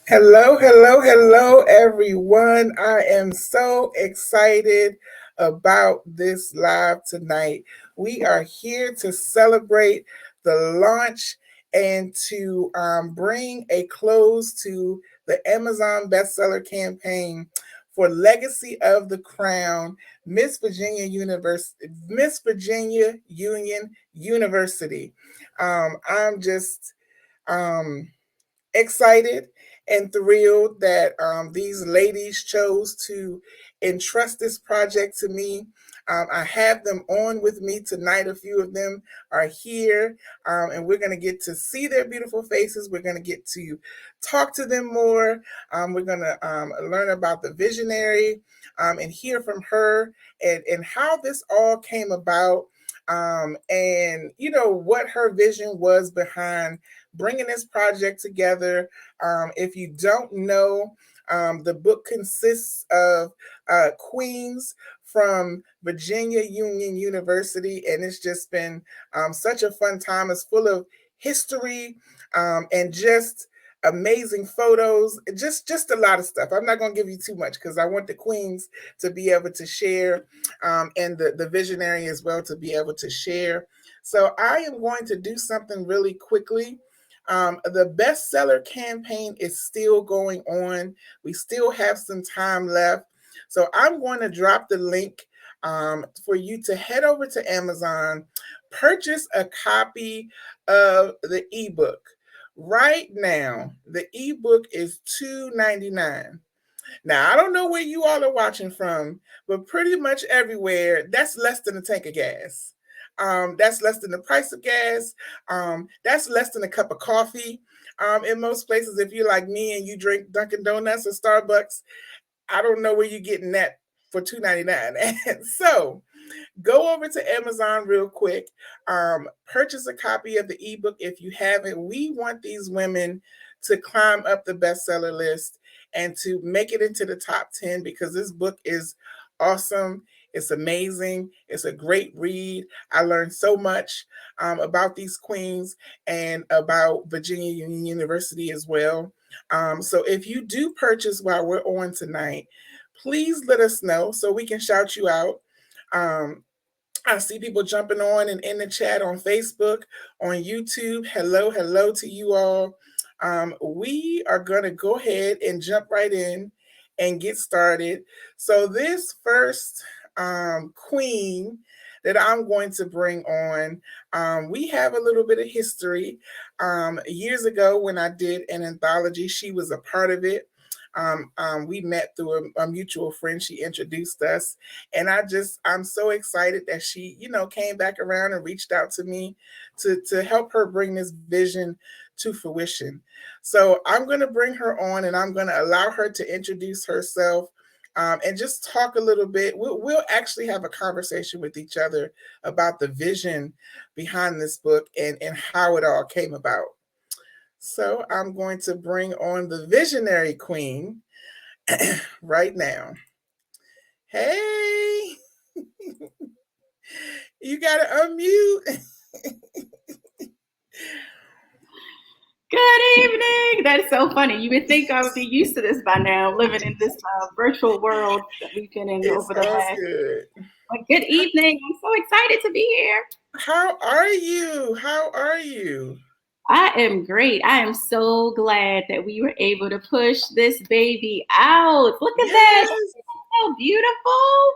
Hello, hello, hello, everyone. I am so excited about this live tonight. We are here to celebrate the launch and to bring a close to the Amazon bestseller campaign for Legacy of the Crown, Miss Virginia Union University. I'm just um, excited and thrilled that these ladies chose to entrust this project to me. I have them on with me tonight. A few of them are here, and we're going to get to see their beautiful faces. We're going to get to talk to them more. We're going to learn about the visionary and hear from her and how this all came about. And what her vision was behind bringing this project together. If you don't know, the book consists of queens from Virginia Union University, and it's just been such a fun time. It's full of history and just amazing photos, just a lot of stuff. I'm not going to give you too much because I want the queens to be able to share, and the visionary as well to be able to share. So I am going to do something really quickly. The bestseller campaign is still going on. We still have some time left. So I'm going to drop the link for you to head over to Amazon, purchase a copy of the ebook. Right now, the ebook is $2.99. Now, I don't know where you all are watching from, but pretty much everywhere, that's less than a tank of gas. That's less than the price of gas. That's less than a cup of coffee. In most places, if you're like me and you drink Dunkin' Donuts or Starbucks, I don't know where you're getting that for $2.99. And so go over to Amazon real quick. Purchase a copy of the ebook if you haven't. We want these women to climb up the bestseller list and to make it into the top 10 because this book is awesome. It's amazing. It's a great read. I learned so much about these queens and about Virginia Union University as well. So if you do purchase while we're on tonight, please let us know so we can shout you out. Um, I see people jumping on and in the chat on Facebook, on YouTube. Hello, hello to you all. We are going to go ahead and jump right in and get started. So, this first queen that I'm going to bring on, we have a little bit of history. Years ago, when I did an anthology, she was a part of it. We met through a mutual friend. She introduced us, and I'm so excited that she came back around and reached out to me to help her bring this vision to fruition. So I'm going to bring her on, and I'm going to allow her to introduce herself. And just talk a little bit. We'll actually have a conversation with each other about the vision behind this book and how it all came about. So I'm going to bring on the visionary queen right now. Hey, you gotta unmute. Good evening. That's so funny. You would think I would be used to this by now, living in this virtual world that we've been in It over the sounds last. good. But good evening. I'm so excited to be here. How are you? How are you? I am great. I am so glad that we were able to push this baby out. Look at that. Yes, So beautiful.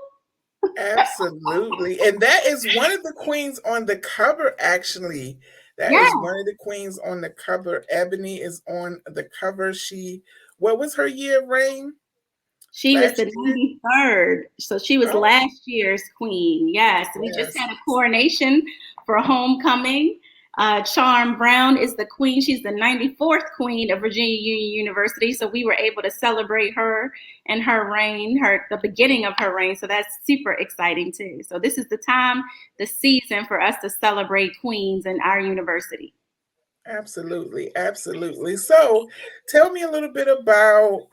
absolutely. And that is one of the queens on the cover, actually. That Yeah. is one of the queens on the cover. Ebony is on the cover. What was her year of reign? She was Last the year? 93rd. So she was Oh, last year's queen. Yes. We just yes. had a coronation for homecoming. Charm Brown is the queen. She's the 94th queen of Virginia Union University. So we were able to celebrate her and her reign, the beginning of her reign. So that's super exciting too. So this is the time, the season for us to celebrate queens in our university. Absolutely. Absolutely. So tell me a little bit about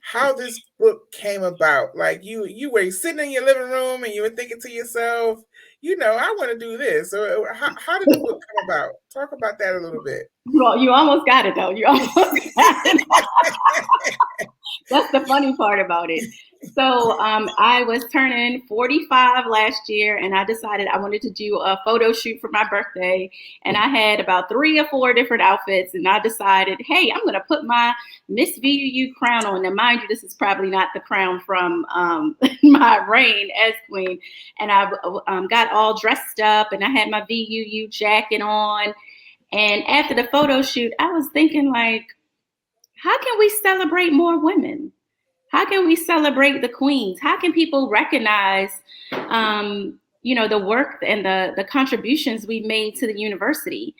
how this book came about. Like you were sitting in your living room and you were thinking to yourself, I want to do this. So how did the book come about? Talk about that a little bit. You almost got it though. You almost got it. That's the funny part about it. So I was turning 45 last year, and I decided I wanted to do a photo shoot for my birthday. And I had about 3 or 4 different outfits, and I decided, hey, I'm going to put my Miss VUU crown on. Now, mind you, this is probably not the crown from my reign as queen. And I got all dressed up, and I had my VUU jacket on. And after the photo shoot, I was thinking, like, how can we celebrate more women? How can we celebrate the queens? How can people recognize, the work and the contributions we made to the university?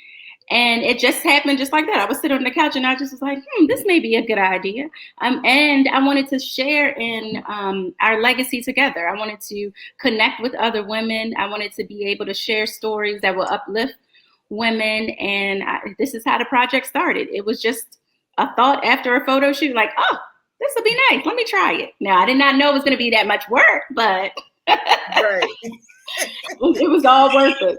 And it just happened just like that. I was sitting on the couch and I just was like, this may be a good idea. And I wanted to share in our legacy together. I wanted to connect with other women. I wanted to be able to share stories that will uplift women. And this is how the project started. It was just a thought after a photo shoot, like, oh, this will be nice. Let me try it. Now, I did not know it was going to be that much work, but right. It was all worth it.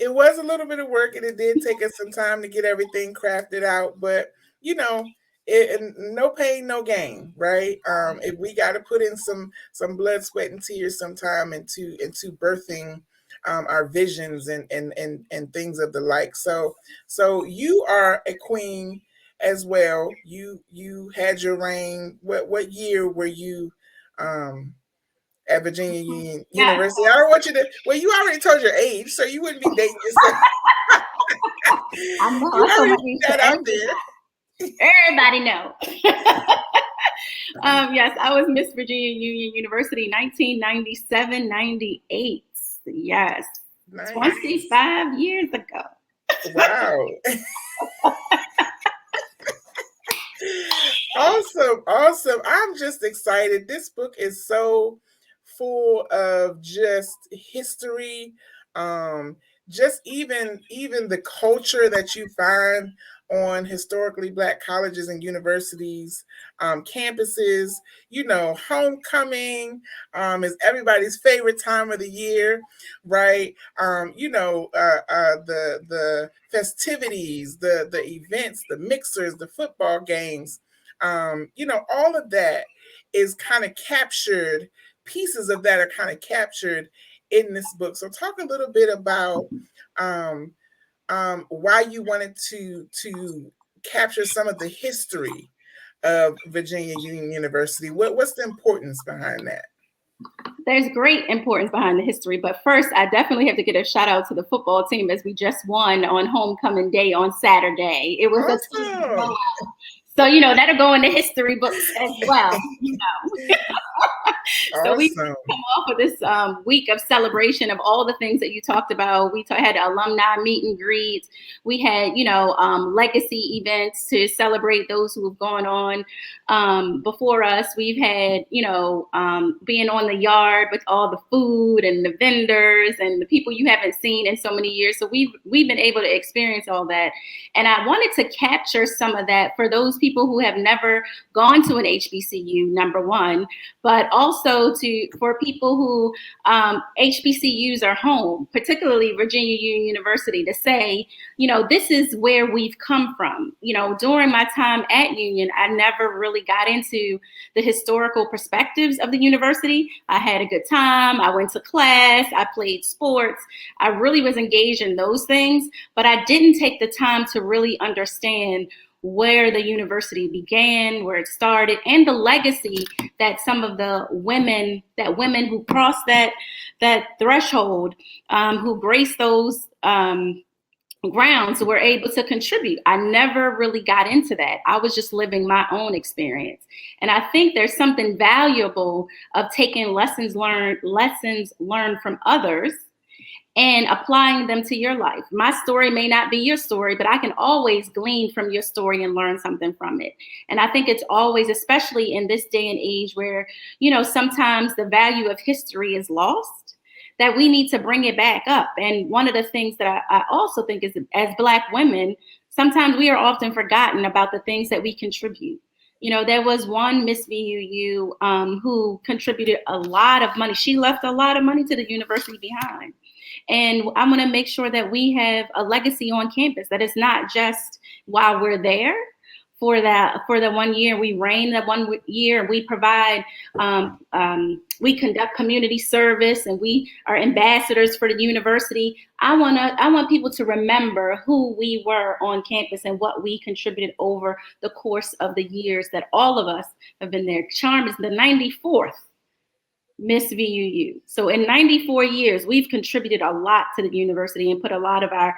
It was a little bit of work, and it did take us some time to get everything crafted out. But no pain, no gain, right? If we got to put in some blood, sweat, and tears sometime into birthing our visions and things of the like. So you are a queen as well. You had your reign. What year were you at Virginia Union University? I don't want you to. Well, you already told your age, so you wouldn't be dating yourself. I know. You already put that out there. Everybody know. Yes, I was Miss Virginia Union University, 1997-98. Yes, nice. 25 years ago. Wow. Awesome. I'm just excited. This book is so full of just history, just even the culture that you find on historically Black colleges and universities, campuses. Homecoming is everybody's favorite time of the year, right? The festivities, the events, the mixers, the football games, all of that is kind of captured. Pieces of that are kind of captured in this book. So talk a little bit about why you wanted to capture some of the history of Virginia Union University. What's the importance behind that? There's great importance behind the history, but first I definitely have to get a shout out to the football team as we just won on homecoming day on Saturday. It was awesome. So, that'll go in the history books as well, So we come off of this week of celebration of all the things that you talked about. We had alumni meet and greets. We had, legacy events to celebrate those who have gone on before us. We've had, being on the yard with all the food and the vendors and the people you haven't seen in so many years. So we've been able to experience all that. And I wanted to capture some of that for those people who have never gone to an HBCU, number one, but also for people who HBCUs are home, particularly Virginia Union University, to say, this is where we've come from. During my time at Union, I never really got into the historical perspectives of the university. I had a good time. I went to class. I played sports. I really was engaged in those things, but I didn't take the time to really understand where the university began, where it started, and the legacy that some of the women who crossed that threshold, who graced those grounds, were able to contribute. I never really got into that. I was just living my own experience. And I think there's something valuable of taking lessons learned from others and applying them to your life. My story may not be your story, but I can always glean from your story and learn something from it. And I think it's always, especially in this day and age where, sometimes the value of history is lost, that we need to bring it back up. And one of the things that I also think is, as Black women, sometimes we are often forgotten about the things that we contribute. There was one Miss VUU who contributed a lot of money. She left a lot of money to the university behind. And I want to make sure that we have a legacy on campus, that it's not just while we're there for the 1 year we reign, that 1 year we provide, we conduct community service and we are ambassadors for the university. I want people to remember who we were on campus and what we contributed over the course of the years that all of us have been there. Charm is the 94th Miss VUU. So in 94 years, we've contributed a lot to the university and put a lot of our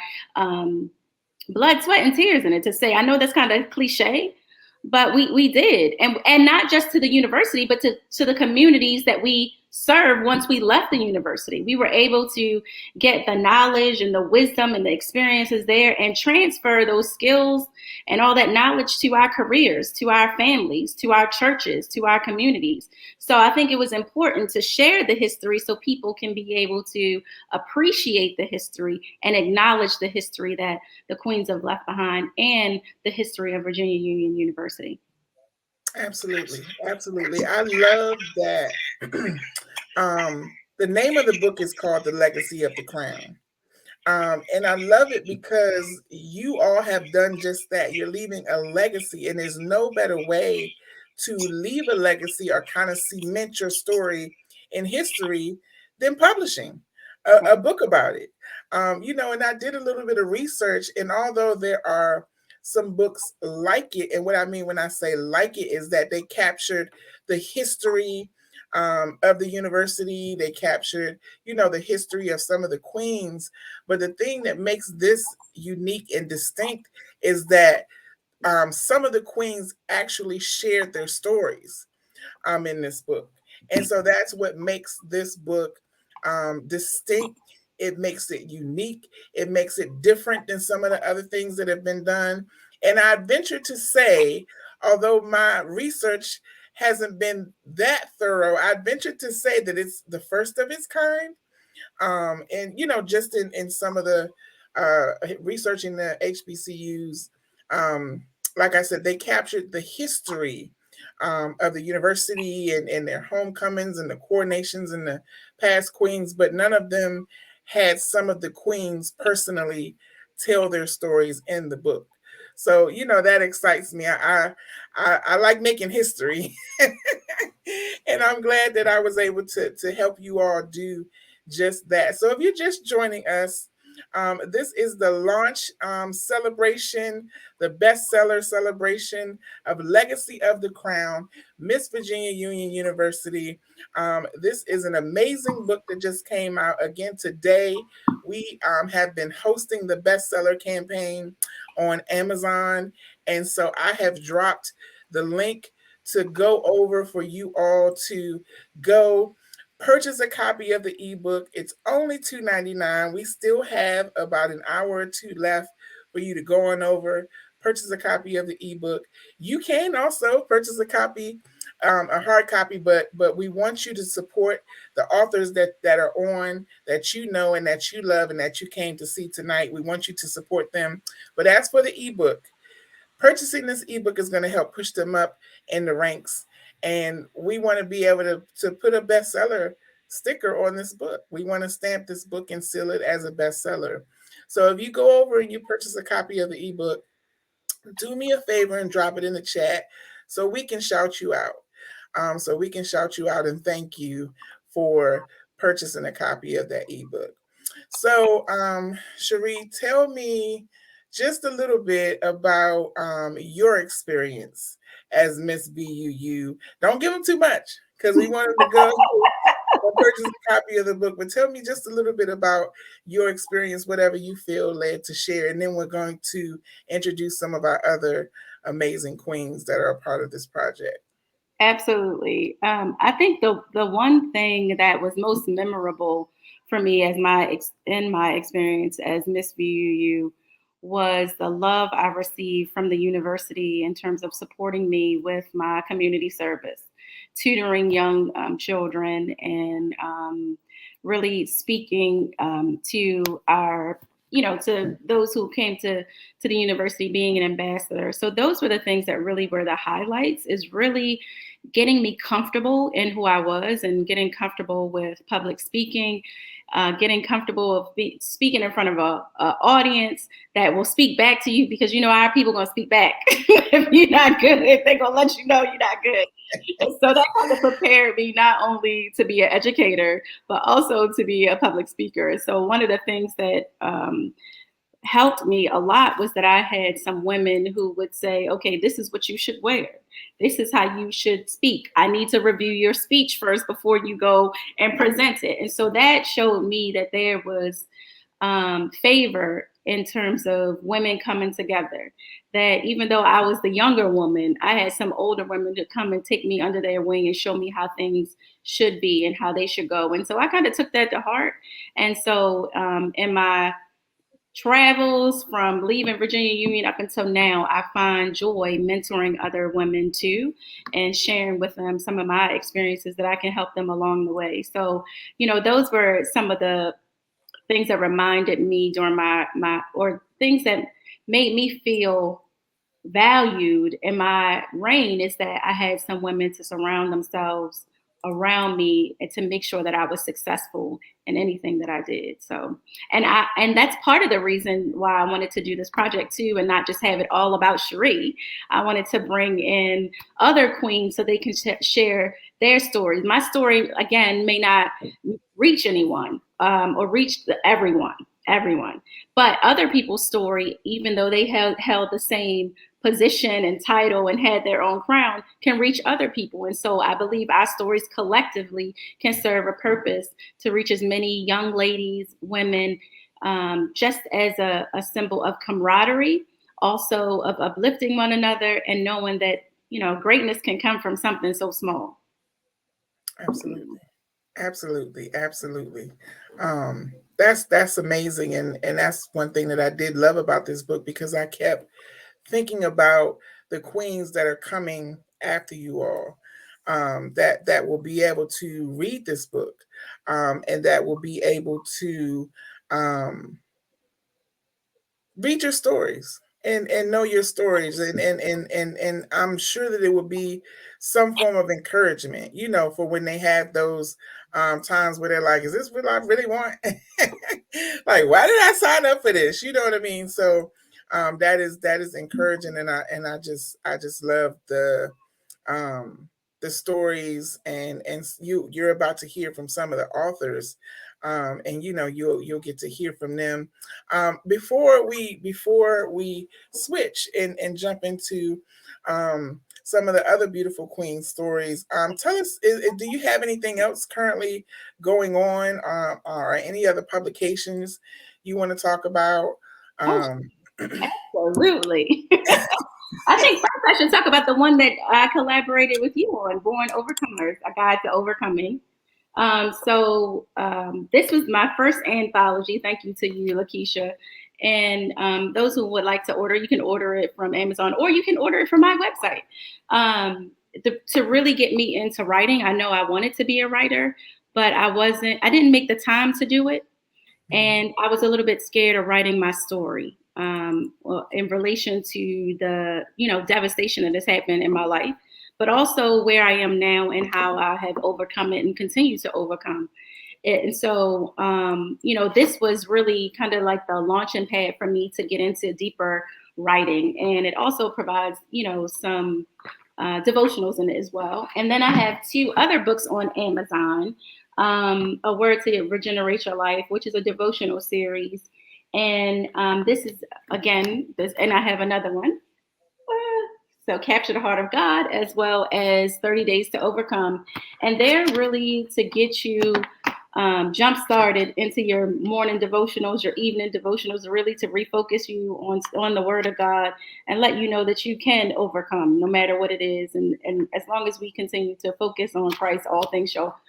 blood, sweat, and tears in it. To say, I know that's kind of cliche, but we did, and not just to the university, but to the communities that we served once we left the university. We were able to get the knowledge and the wisdom and the experiences there and transfer those skills and all that knowledge to our careers, to our families, to our churches, to our communities. So I think it was important to share the history so people can be able to appreciate the history and acknowledge the history that the Queens have left behind and the history of Virginia Union University. Absolutely. Absolutely. I love that. The name of the book is called The Legacy of the Crown. And I love it because you all have done just that. You're leaving a legacy, and there's no better way to leave a legacy or kind of cement your story in history than publishing a book about it. And I did a little bit of research, and although there are some books like it, and what I mean when I say like it is that they captured the history of the university. They captured, the history of some of the queens. But the thing that makes this unique and distinct is that some of the queens actually shared their stories in this book. And so that's what makes this book distinct. It makes it unique. It makes it different than some of the other things that have been done. And I venture to say, although my research hasn't been that thorough, I venture to say that it's the first of its kind. And just in some of the researching the HBCUs, like I said, they captured the history of the university and their homecomings and the coronations and the past queens, but none of them had some of the queens personally tell their stories in the book. So that excites me. I like making history, and I'm glad that I was able to help you all do just that. So if you're just joining us, this is the launch celebration, the bestseller celebration of Legacy of the Crown, Miss Virginia Union University. This is an amazing book that just came out. Again, today we have been hosting the bestseller campaign on Amazon. And so I have dropped the link to go over for you all to go purchase a copy of the ebook. It's only $2.99. We still have about an hour or two left for you to go on over, purchase a copy of the ebook. You can also purchase a copy, a hard copy, but we want you to support the authors that are on, that and that you love and that you came to see tonight. We want you to support them. But as for the ebook, purchasing this ebook is going to help push them up in the ranks. And we want to be able to put a bestseller sticker on this book. We want to stamp this book and seal it as a bestseller. So if you go over and you purchase a copy of the ebook, do me a favor and drop it in the chat so we can shout you out. And thank you for purchasing a copy of that ebook. So, Cherie, tell me just a little bit about your experience as Miss VUU. Don't give them too much because we want them to go purchase a copy of the book. But tell me just a little bit about your experience, whatever you feel led to share. And then we're going to introduce some of our other amazing queens that are a part of this project. Absolutely. I think the one thing that was most memorable for me in my experience as Miss VUU was the love I received from the university in terms of supporting me with my community service, tutoring young children, and really speaking to our, to those who came to the university, being an ambassador. So those were the things that really were the highlights, is really getting me comfortable in who I was and getting comfortable with public speaking getting comfortable of speaking in front of a audience that will speak back to you, because our people gonna speak back. If you're not good, they're gonna let you know you're not good. And so that kind of prepared me not only to be an educator, but also to be a public speaker. And so one of the things that helped me a lot was that I had some women who would say, okay, this is what you should wear. This is how you should speak. I need to review your speech first before you go and present it. And so that showed me that there was favor in terms of women coming together. That even though I was the younger woman, I had some older women to come and take me under their wing and show me how things should be and how they should go. And so I kind of took that to heart. And so in my travels from leaving Virginia Union up until now, I find joy mentoring other women too, and sharing with them some of my experiences that I can help them along the way. So, those were some of the things that reminded me during my or things that made me feel valued in my reign, is that I had some women to surround themselves around me and to make sure that I was successful in anything that I did. So, and that's part of the reason why I wanted to do this project too, and not just have it all about Cherie. I wanted to bring in other queens so they can share their stories. My story, again, may not reach anyone or reach everyone, but other people's story, even though they held the same position and title and had their own crown, can reach other people. And so I believe our stories collectively can serve a purpose to reach as many young ladies, women, just as a symbol of camaraderie, also of uplifting one another, and knowing that, greatness can come from something so small. Absolutely. That's amazing. And that's one thing that I did love about this book, because I kept thinking about the queens that are coming after you all, that will be able to read this book, and that will be able to read your stories and know your stories, and I'm sure that it will be some form of encouragement, for when they have those times where they're like, is this what I really want? Like, why did I sign up for this? You know what I mean? So that is encouraging, and I just love the stories, and you're about to hear from some of the authors, and you'll get to hear from them. Before we switch and jump into some of the other beautiful queen stories, tell us, do you have anything else currently going on, or any other publications you want to talk about? Absolutely. I think first I should talk about the one that I collaborated with you on, Born Overcomers, A Guide to Overcoming. This was my first anthology. Thank you to you, Lakeisha. And those who would like to order, you can order it from Amazon, or you can order it from my website. To really get me into writing, I know I wanted to be a writer, but I didn't make the time to do it. And I was a little bit scared of writing my story, in relation to the, devastation that has happened in my life, but also where I am now and how I have overcome it and continue to overcome it. And so, this was really kind of like the launching pad for me to get into deeper writing. And it also provides, some devotionals in it as well. And then I have 2 other books on Amazon. A Word to Regenerate Your Life, which is a devotional series. And this is, again, and I have another one. So Capture the Heart of God, as well as 30 Days to Overcome. And they're really to get you jump started into your morning devotionals, your evening devotionals, really to refocus you on the Word of God and let you know that you can overcome no matter what it is. And as long as we continue to focus on Christ, all things shall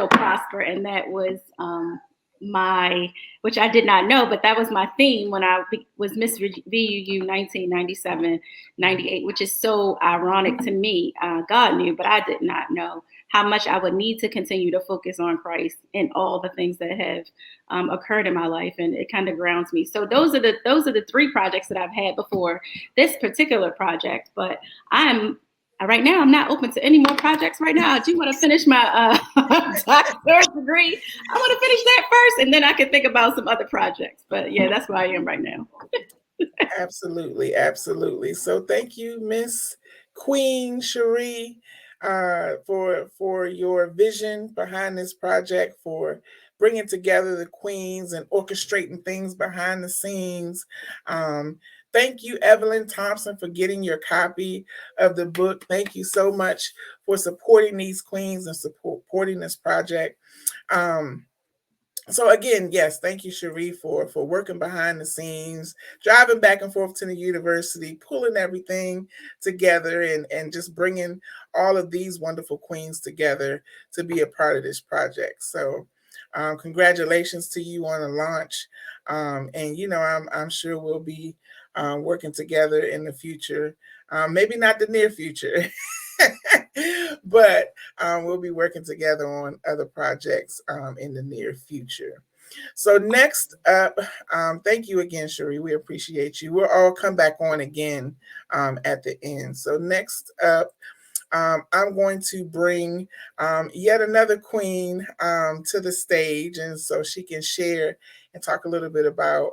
prosper. And that was which I did not know, but that was my theme when I was Miss VUU 1997-98, which is so ironic to me. God knew, but I did not know how much I would need to continue to focus on Christ in all the things that have occurred in my life, and it kind of grounds me. So those are the 3 projects that I've had before this particular project. But I'm Right now, I'm not open to any more projects right now. I do want to finish my doctorate degree. I want to finish that first, and then I can think about some other projects. But yeah, that's where I am right now. Absolutely, absolutely. So thank you, Miss Queen Cherie, for your vision behind this project, for bringing together the queens and orchestrating things behind the scenes. Thank you, Evelyn Thompson, for getting your copy of the book. Thank you so much for supporting these queens and supporting this project. Um, so again, yes, thank you, Cherie, for working behind the scenes, driving back and forth to the university, pulling everything together, and just bringing all of these wonderful queens together to be a part of this project. So, congratulations to you on the launch, and I'm sure we'll be working together in the future. Maybe not the near future. But we'll be working together on other projects in the near future. So next up, thank you again, Cherie. We appreciate you. We'll all come back on again at the end. So next up, I'm going to bring yet another queen to the stage, and so she can share and talk a little bit about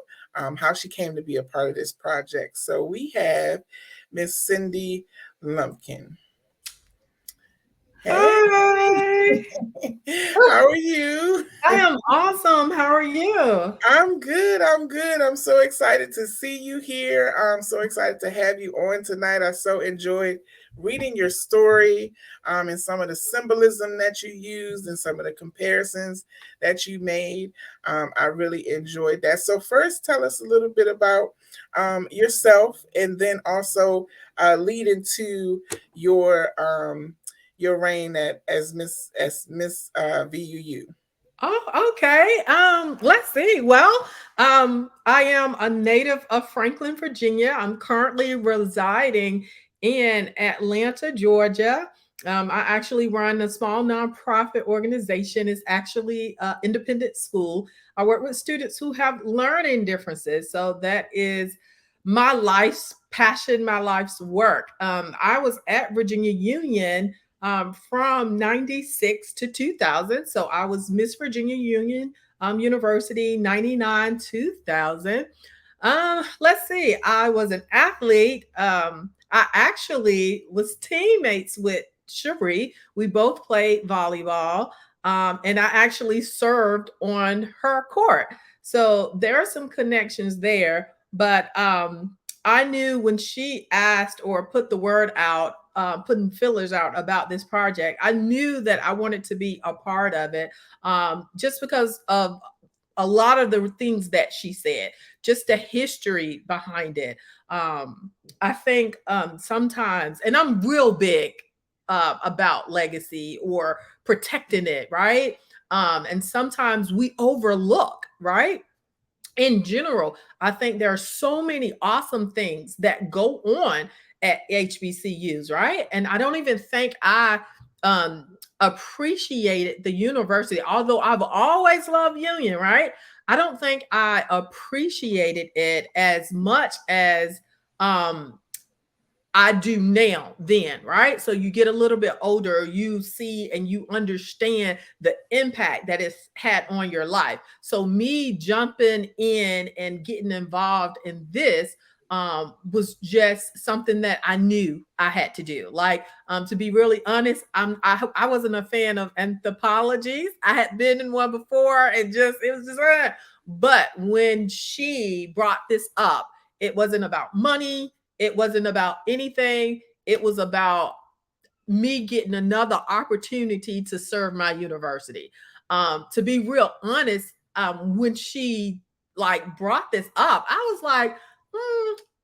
how she came to be a part of this project. So we have Miss Cindy Lumpkin. Hey. Hi. How are you? I am awesome. How are you? I'm good. I'm good. I'm so excited to see you here. I'm so excited to have you on tonight. I so enjoyed reading your story and some of the symbolism that you used and some of the comparisons that you made. I really enjoyed that. So first, tell us a little bit about yourself, and then also lead into your reign as Miss VUU. Oh, okay. Let's see. Well, I am a native of Franklin, Virginia. I'm currently residing in Atlanta, Georgia. I actually run a small nonprofit organization. It's actually an independent school. I work with students who have learning differences. So that is my life's passion, my life's work. I was at Virginia Union from 96 to 2000. So I was Miss Virginia Union University 99 2000. Let's see, I was an athlete. I actually was teammates with Cherie. We both played volleyball, and I actually served on her court. So there are some connections there. But I knew when she asked or put the word out, putting fillers out about this project, I knew that I wanted to be a part of it, just because of a lot of the things that she said, just the history behind it. I think sometimes, and I'm real big about legacy or protecting it, right? And sometimes we overlook, right? In general, I think there are so many awesome things that go on at HBCUs, right? And I don't even think I appreciated the university, although I've always loved Union, right? I don't think I appreciated it as much as um, I do now, then, right? So you get a little bit older, you see and you understand the impact that it's had on your life. So me jumping in and getting involved in this was just something that I knew I had to do. Like, to be really honest, I wasn't a fan of anthropologies. I had been in one before, and just it was just. But when she brought this up, it wasn't about money. It wasn't about anything. It was about me getting another opportunity to serve my university. To be real honest, when she like brought this up, I was like,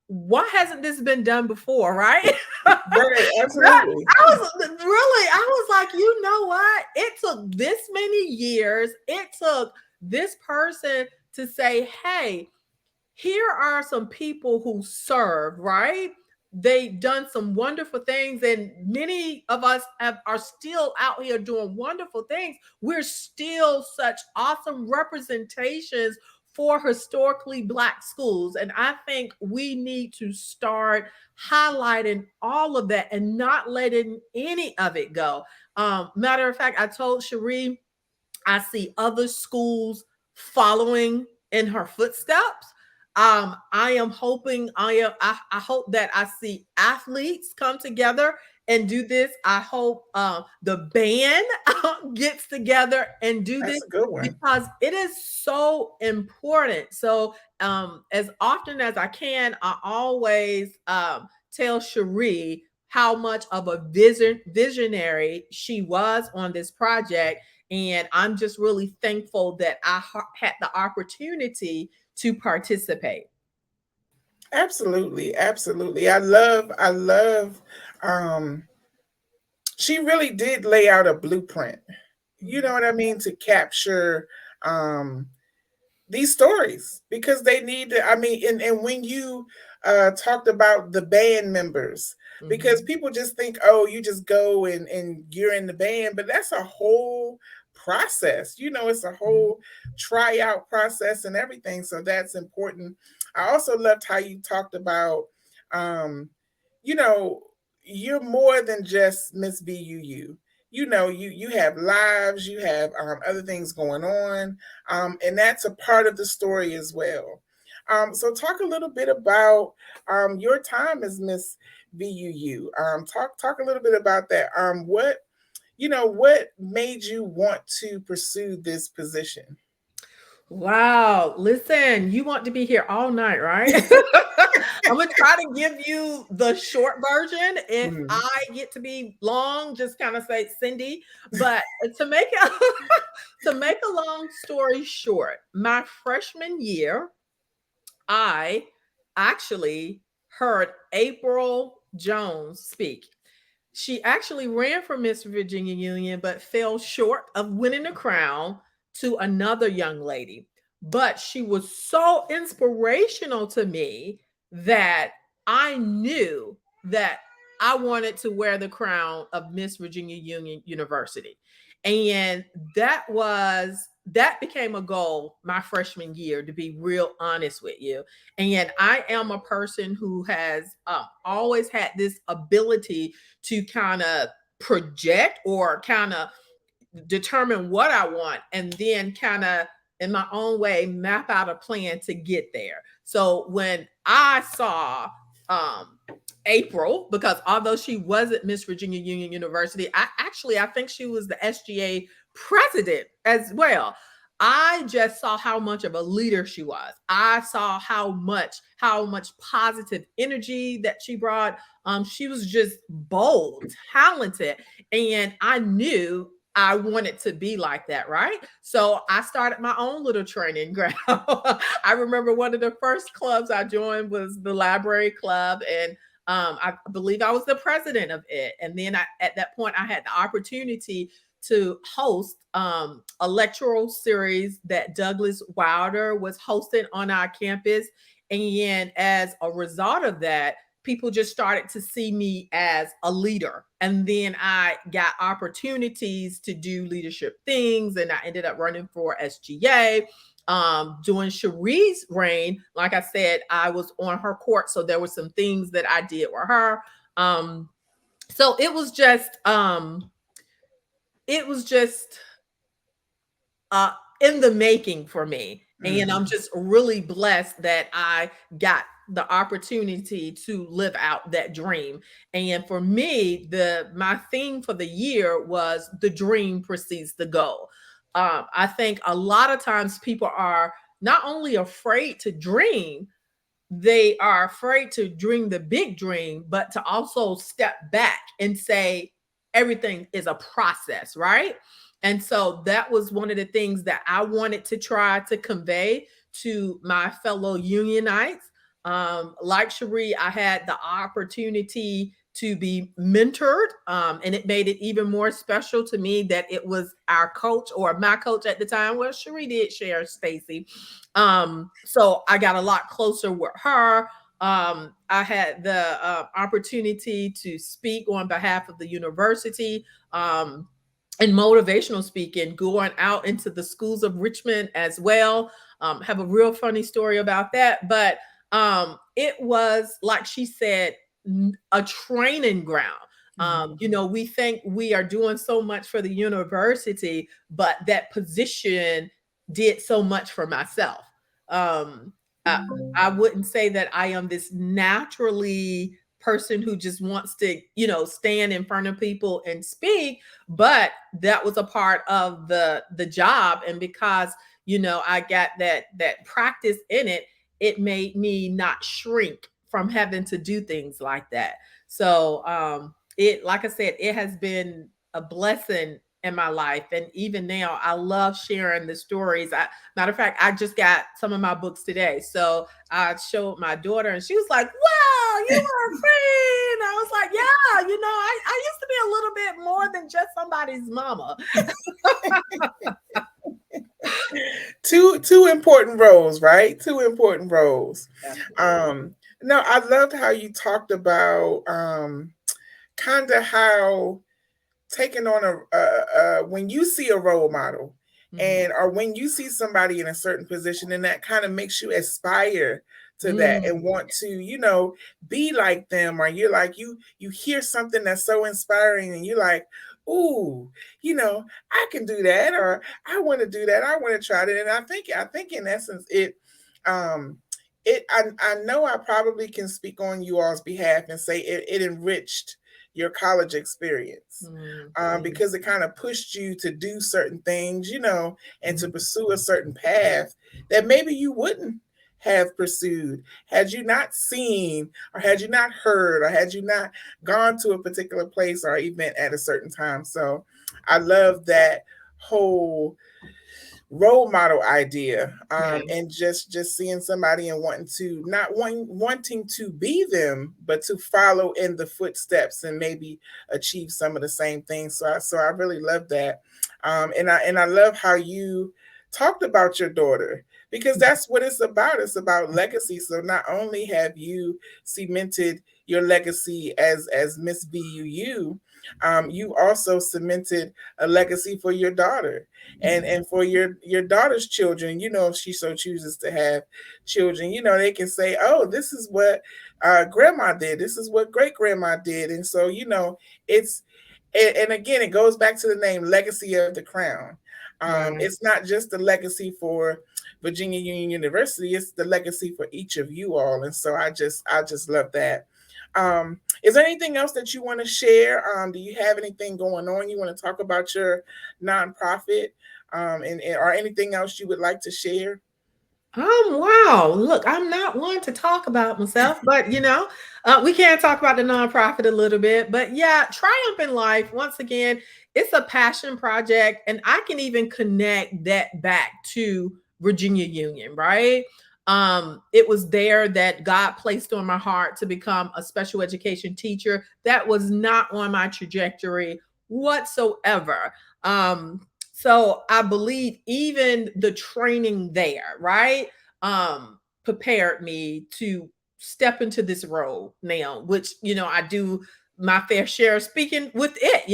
why hasn't this been done before? Right? Right, absolutely. I was like, you know what? It took this many years. It took this person to say, hey, here are some people who serve, right? They've done some wonderful things, and many of us are still out here doing wonderful things. We're still such awesome representations for historically Black schools. And I think we need to start highlighting all of that and not letting any of it go. Matter of fact, I told Cherie, I see other schools following in her footsteps. I am hoping, I hope that I see athletes come together and do this. I hope the band gets together and do That's this a good one. because it is so important. So as often as I can, I always tell Cherie how much of a visionary she was on this project. And I'm just really thankful that I had the opportunity to participate. Absolutely, absolutely. I love she really did lay out a blueprint. You know what I mean, to capture um these stories because they need to, I mean, and when you talked about the band members, because people just think, oh, you just go and you're in the band, but that's a whole process. You know, it's a whole tryout process and everything. So that's important. I also loved how you talked about, um, you know, you're more than just Miss BUU. You know, you have lives, you have other things going on, and that's a part of the story as well. So talk a little bit about your time as Miss BUU. Talk a little bit about that. What made you want to pursue this position? Wow. Listen, you want to be here all night, right? I'm going to try to give you the short version. If Mhm. I get to be long, just kind of say Cindy. But to make a, to make a long story short, my freshman year, I actually heard April Jones speak. She actually ran for Miss Virginia Union, but fell short of winning the crown to another young lady. But she was so inspirational to me that I knew that I wanted to wear the crown of Miss Virginia Union University. And that became a goal my freshman year, to be real honest with you. And I am a person who has always had this ability to kind of project or kind of determine what I want and then kind of in my own way map out a plan to get there. So when I saw April, because although she wasn't Miss Virginia Union University, I think she was the SGA president as well. I just saw how much of a leader she was. I saw how much positive energy that she brought. She was just bold, talented, and I knew I wanted to be like that, right? So I started my own little training ground. I remember one of the first clubs I joined was the library club, and I believe I was the president of it. And then at that point, I had the opportunity to host a lectural series that Douglas Wilder was hosting on our campus. And as a result of that, people just started to see me as a leader. And then I got opportunities to do leadership things, and I ended up running for SGA. During Cherie's reign, like I said, I was on her court, so there were some things that I did with her. So it was just in the making for me. And I'm just really blessed that I got the opportunity to live out that dream. And for me, my theme for the year was the dream precedes the goal. I think a lot of times people are not only afraid to dream, they are afraid to dream the big dream, but to also step back and say everything is a process, right? And so that was one of the things that I wanted to try to convey to my fellow Unionites. Like Cherie, I had the opportunity to be mentored, and it made it even more special to me that it was our coach, or my coach at the time. Well, Cherie did share Stacy. So I got a lot closer with her. I had the opportunity to speak on behalf of the university. And motivational speaking, going out into the schools of Richmond as well. Have a real funny story about that. But it was, like she said, a training ground. We think we are doing so much for the university, but that position did so much for myself. I wouldn't say that I am this naturally person who just wants to, stand in front of people and speak, but that was a part of the job. And because, I got that practice in it, it made me not shrink from having to do things like that. So like I said, it has been a blessing in my life. And even now, I love sharing the stories. Matter of fact, I just got some of my books today. So I showed my daughter and she was like, wow, you are a friend. I was like, yeah, I used to be a little bit more than just somebody's mama. Two important roles, right? Two important roles. No, I loved how you talked about kind of how taking on when you see a role model, and or when you see somebody in a certain position, and that kind of makes you aspire to that and want to, be like them, or you're like, you hear something that's so inspiring and you're like, ooh, I can do that, or I want to do that, I want to try that. And I think in essence I know I probably can speak on you all's behalf and say it enriched your college experience, because it kind of pushed you to do certain things, and to pursue a certain path that maybe you wouldn't have pursued had you not seen, or had you not heard, or had you not gone to a particular place or event at a certain time. So I love that whole role model idea, and just seeing somebody and wanting to be them, but to follow in the footsteps and maybe achieve some of the same things. So I really love that, and I love how you talked about your daughter, because that's what it's about. It's about legacy. So not only have you cemented your legacy as Miss BUU, you also cemented a legacy for your daughter, and for your daughter's children. If she so chooses to have children, they can say, oh, this is what grandma did, this is what great grandma did. And so it's and again, it goes back to the name, Legacy of the Crown. It's not just the legacy for Virginia Union University, it's the legacy for each of you all. And so I just love that. Is there anything else that you want to share? Do you have anything going on? You want to talk about your nonprofit, and or anything else you would like to share? Wow. Look, I'm not one to talk about myself, but we can talk about the nonprofit a little bit. But yeah, Triumph in Life, once again, it's a passion project, and I can even connect that back to Virginia Union, right? It was there that God placed on my heart to become a special education teacher. That was not on my trajectory whatsoever. So I believe even the training there, right, prepared me to step into this role now, which, I do my fair share of speaking with it.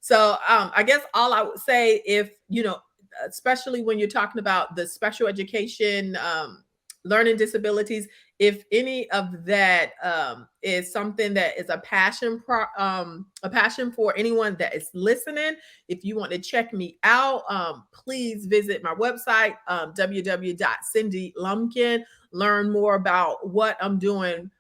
So I guess all I would say, if, especially when you're talking about the special education, learning disabilities, if any of that is something that is a passion for anyone that is listening, if you want to check me out, please visit my website, www.cindylumpkin. Learn more about what I'm doing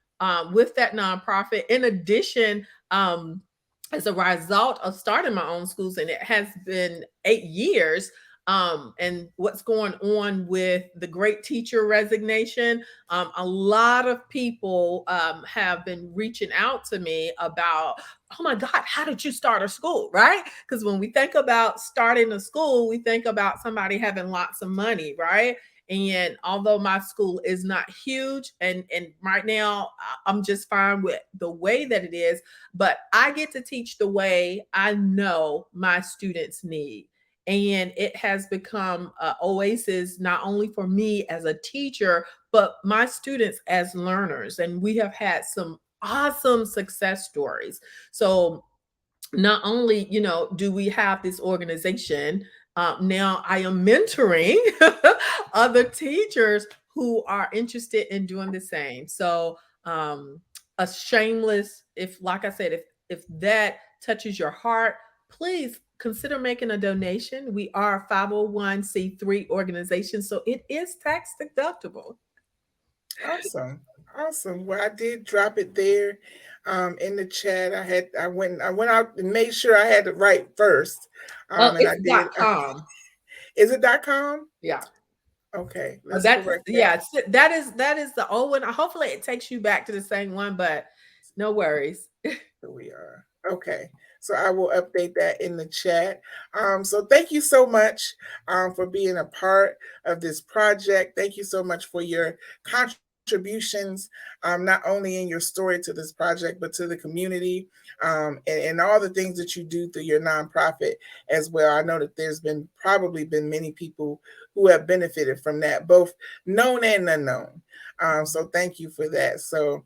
with that nonprofit. In addition, as a result of starting my own schools, and it has been 8 years, and what's going on with the great teacher resignation, a lot of people have been reaching out to me about, oh my God, how did you start a school, right? Because when we think about starting a school, we think about somebody having lots of money, right? And although my school is not huge, and right now I'm just fine with the way that it is, but I get to teach the way I know my students need. And it has become an oasis, not only for me as a teacher, but my students as learners. And we have had some awesome success stories. So not only, do we have this organization Now I am mentoring other teachers who are interested in doing the same. So a shameless, if like I said, if that touches your heart, please consider making a donation. We are a 501c3 organization, so it is tax deductible. Awesome. Awesome. Well, I did drop it there in the chat. I went out and made sure I had it right first. And I It's did. .com. Is it .com? Yeah. Okay, let's That's correct that. yeah. That is the old one. Hopefully, it takes you back to the same one, but no worries. Here we are. Okay. So I will update that in the chat. So thank you so much for being a part of this project. Thank you so much for your contributions, not only in your story to this project, but to the community, and all the things that you do through your nonprofit as well. I know that there's probably been many people who have benefited from that, both known and unknown. So thank you for that. So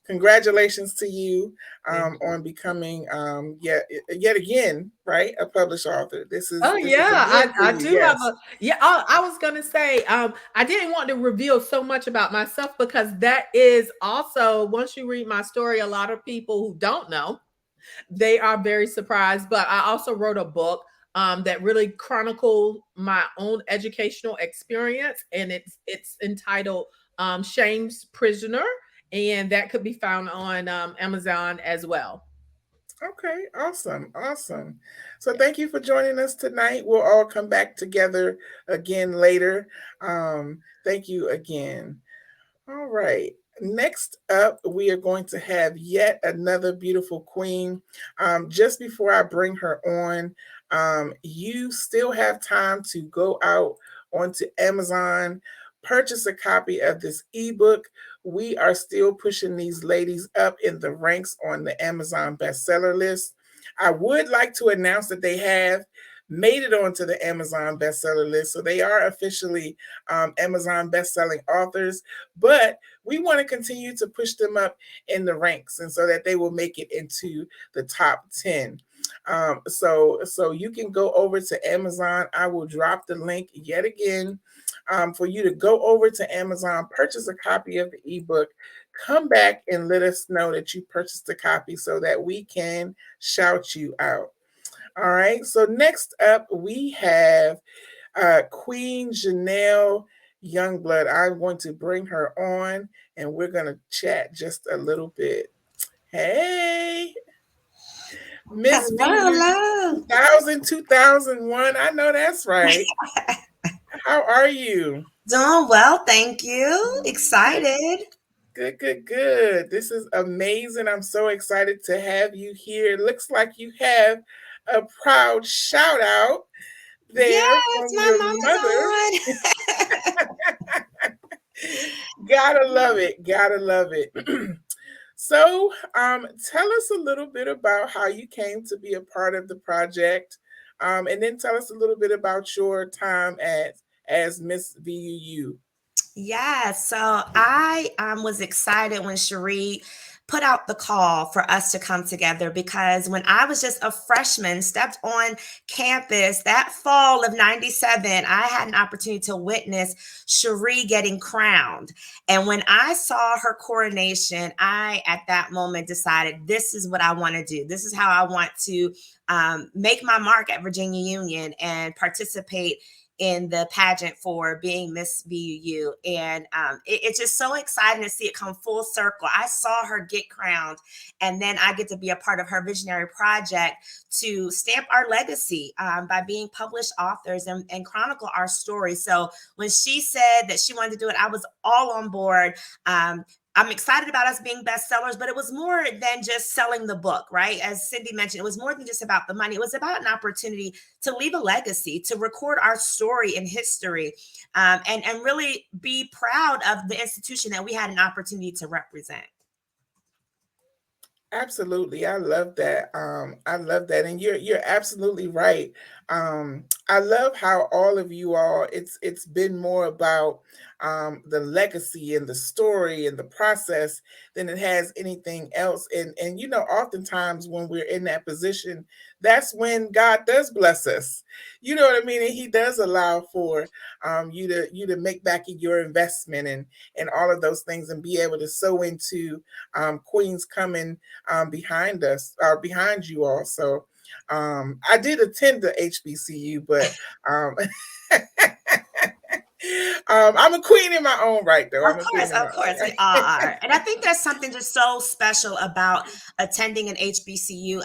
congratulations to you on becoming yet again, right, a published author. This is Yeah, again for I you. do have Yes. a yeah. I was gonna say I didn't want to reveal so much about myself because that is also once you read my story, a lot of people who don't know they are very surprised. But I also wrote a book that really chronicled my own educational experience, and it's entitled "Shame's Prisoner," and that could be found on Amazon as well. Okay, awesome, awesome. So thank you for joining us tonight. We'll all come back together again later. Thank you again. All right. Next up, we are going to have yet another beautiful queen. Just before I bring her on, you still have time to go out onto Amazon, purchase a copy of this ebook. We are still pushing these ladies up in the ranks on the Amazon bestseller list. I would like to announce that they have made it onto the Amazon bestseller list. So they are officially Amazon bestselling authors, but we want to continue to push them up in the ranks and so that they will make it into the top 10. So you can go over to Amazon. I will drop the link yet again for you to go over to Amazon, purchase a copy of the ebook, come back and let us know that you purchased a copy so that we can shout you out. All right. So next up, we have Queen Janelle Youngblood. I'm going to bring her on and we're going to chat just a little bit. Hey, Miss Hello. 2000, 2001. I know that's right. How are you? Doing well, thank you. Excited. Good, good, good. This is amazing. I'm so excited to have you here. It looks like you have a proud shout out there Yes, from my your mama's mother. on. Gotta love it. Gotta love it. So, tell us a little bit about how you came to be a part of the project, and then tell us a little bit about your time as Miss VUU. Yeah, so I was excited when Cherie put out the call for us to come together because when I was just a freshman, stepped on campus that fall of 97, I had an opportunity to witness Cherie getting crowned. And when I saw her coronation, I, at that moment, decided this is what I want to do. This is how I want to make my mark at Virginia Union and participate in the pageant for being Miss VUU. And it's just so exciting to see it come full circle. I saw her get crowned, and then I get to be a part of her visionary project to stamp our legacy by being published authors and chronicle our story. So when she said that she wanted to do it, I was all on board. I'm excited about us being bestsellers, but it was more than just selling the book, right? As Cindy mentioned, it was more than just about the money. It was about an opportunity to leave a legacy, to record our story in history, and really be proud of the institution that we had an opportunity to represent. Absolutely. I love that. I love that. And you're absolutely right. I love how all of you all, it's been more about the legacy and the story and the process than it has anything else. And you know, oftentimes when we're in that position, that's when God does bless us. You know what I mean? And He does allow for you to make back your investment and all of those things and be able to sow into queens coming behind us or behind you all. So I did attend the HBCU, but um, I'm a queen in my own right, though. I'm a queen in my Of own course, we right. all are. And I think there's something just so special about attending an HBCU.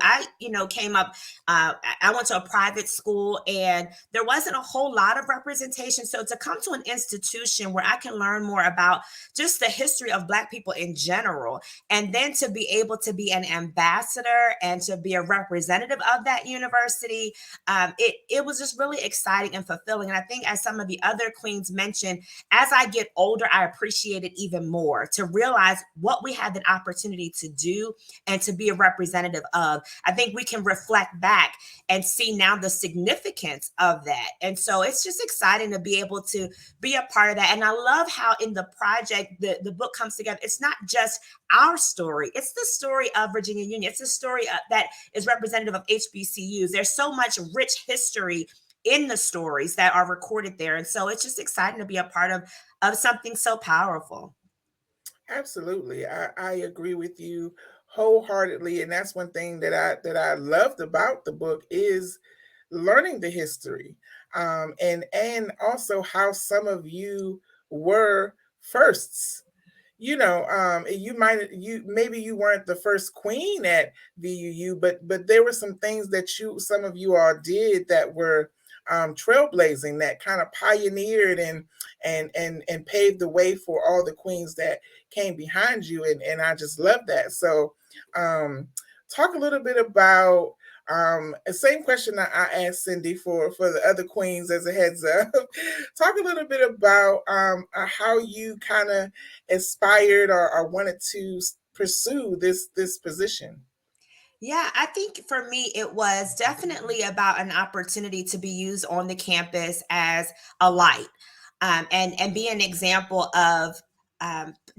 Came up, I went to a private school and there wasn't a whole lot of representation. So to come to an institution where I can learn more about just the history of Black people in general, and then to be able to be an ambassador and to be a representative of that university, it was just really exciting and fulfilling. And I think, as some of the other queens mentioned, as I get older, I appreciate it even more to realize what we had the opportunity to do and to be a representative of. I think we can reflect back and see now the significance of that. And so it's just exciting to be able to be a part of that. And I love how in the project, the book comes together. It's not just our story, it's the story of Virginia Union. It's the story that is representative of HBCUs. There's so much rich history in the stories that are recorded there. And so it's just exciting to be a part of something so powerful. Absolutely. I agree with you wholeheartedly. And that's one thing that I loved about the book is learning the history. And also how some of you were firsts. You know, you maybe you weren't the first queen at VUU, but there were some things that some of you all did that were trailblazing, that kind of pioneered and paved the way for all the queens that came behind you, and I just love that. So talk a little bit about the same question that I asked Cindy for the other queens as a heads up. Talk a little bit about how you kind of aspired or wanted to pursue this position. Yeah, I think for me, it was definitely about an opportunity to be used on the campus as a light, and be an example of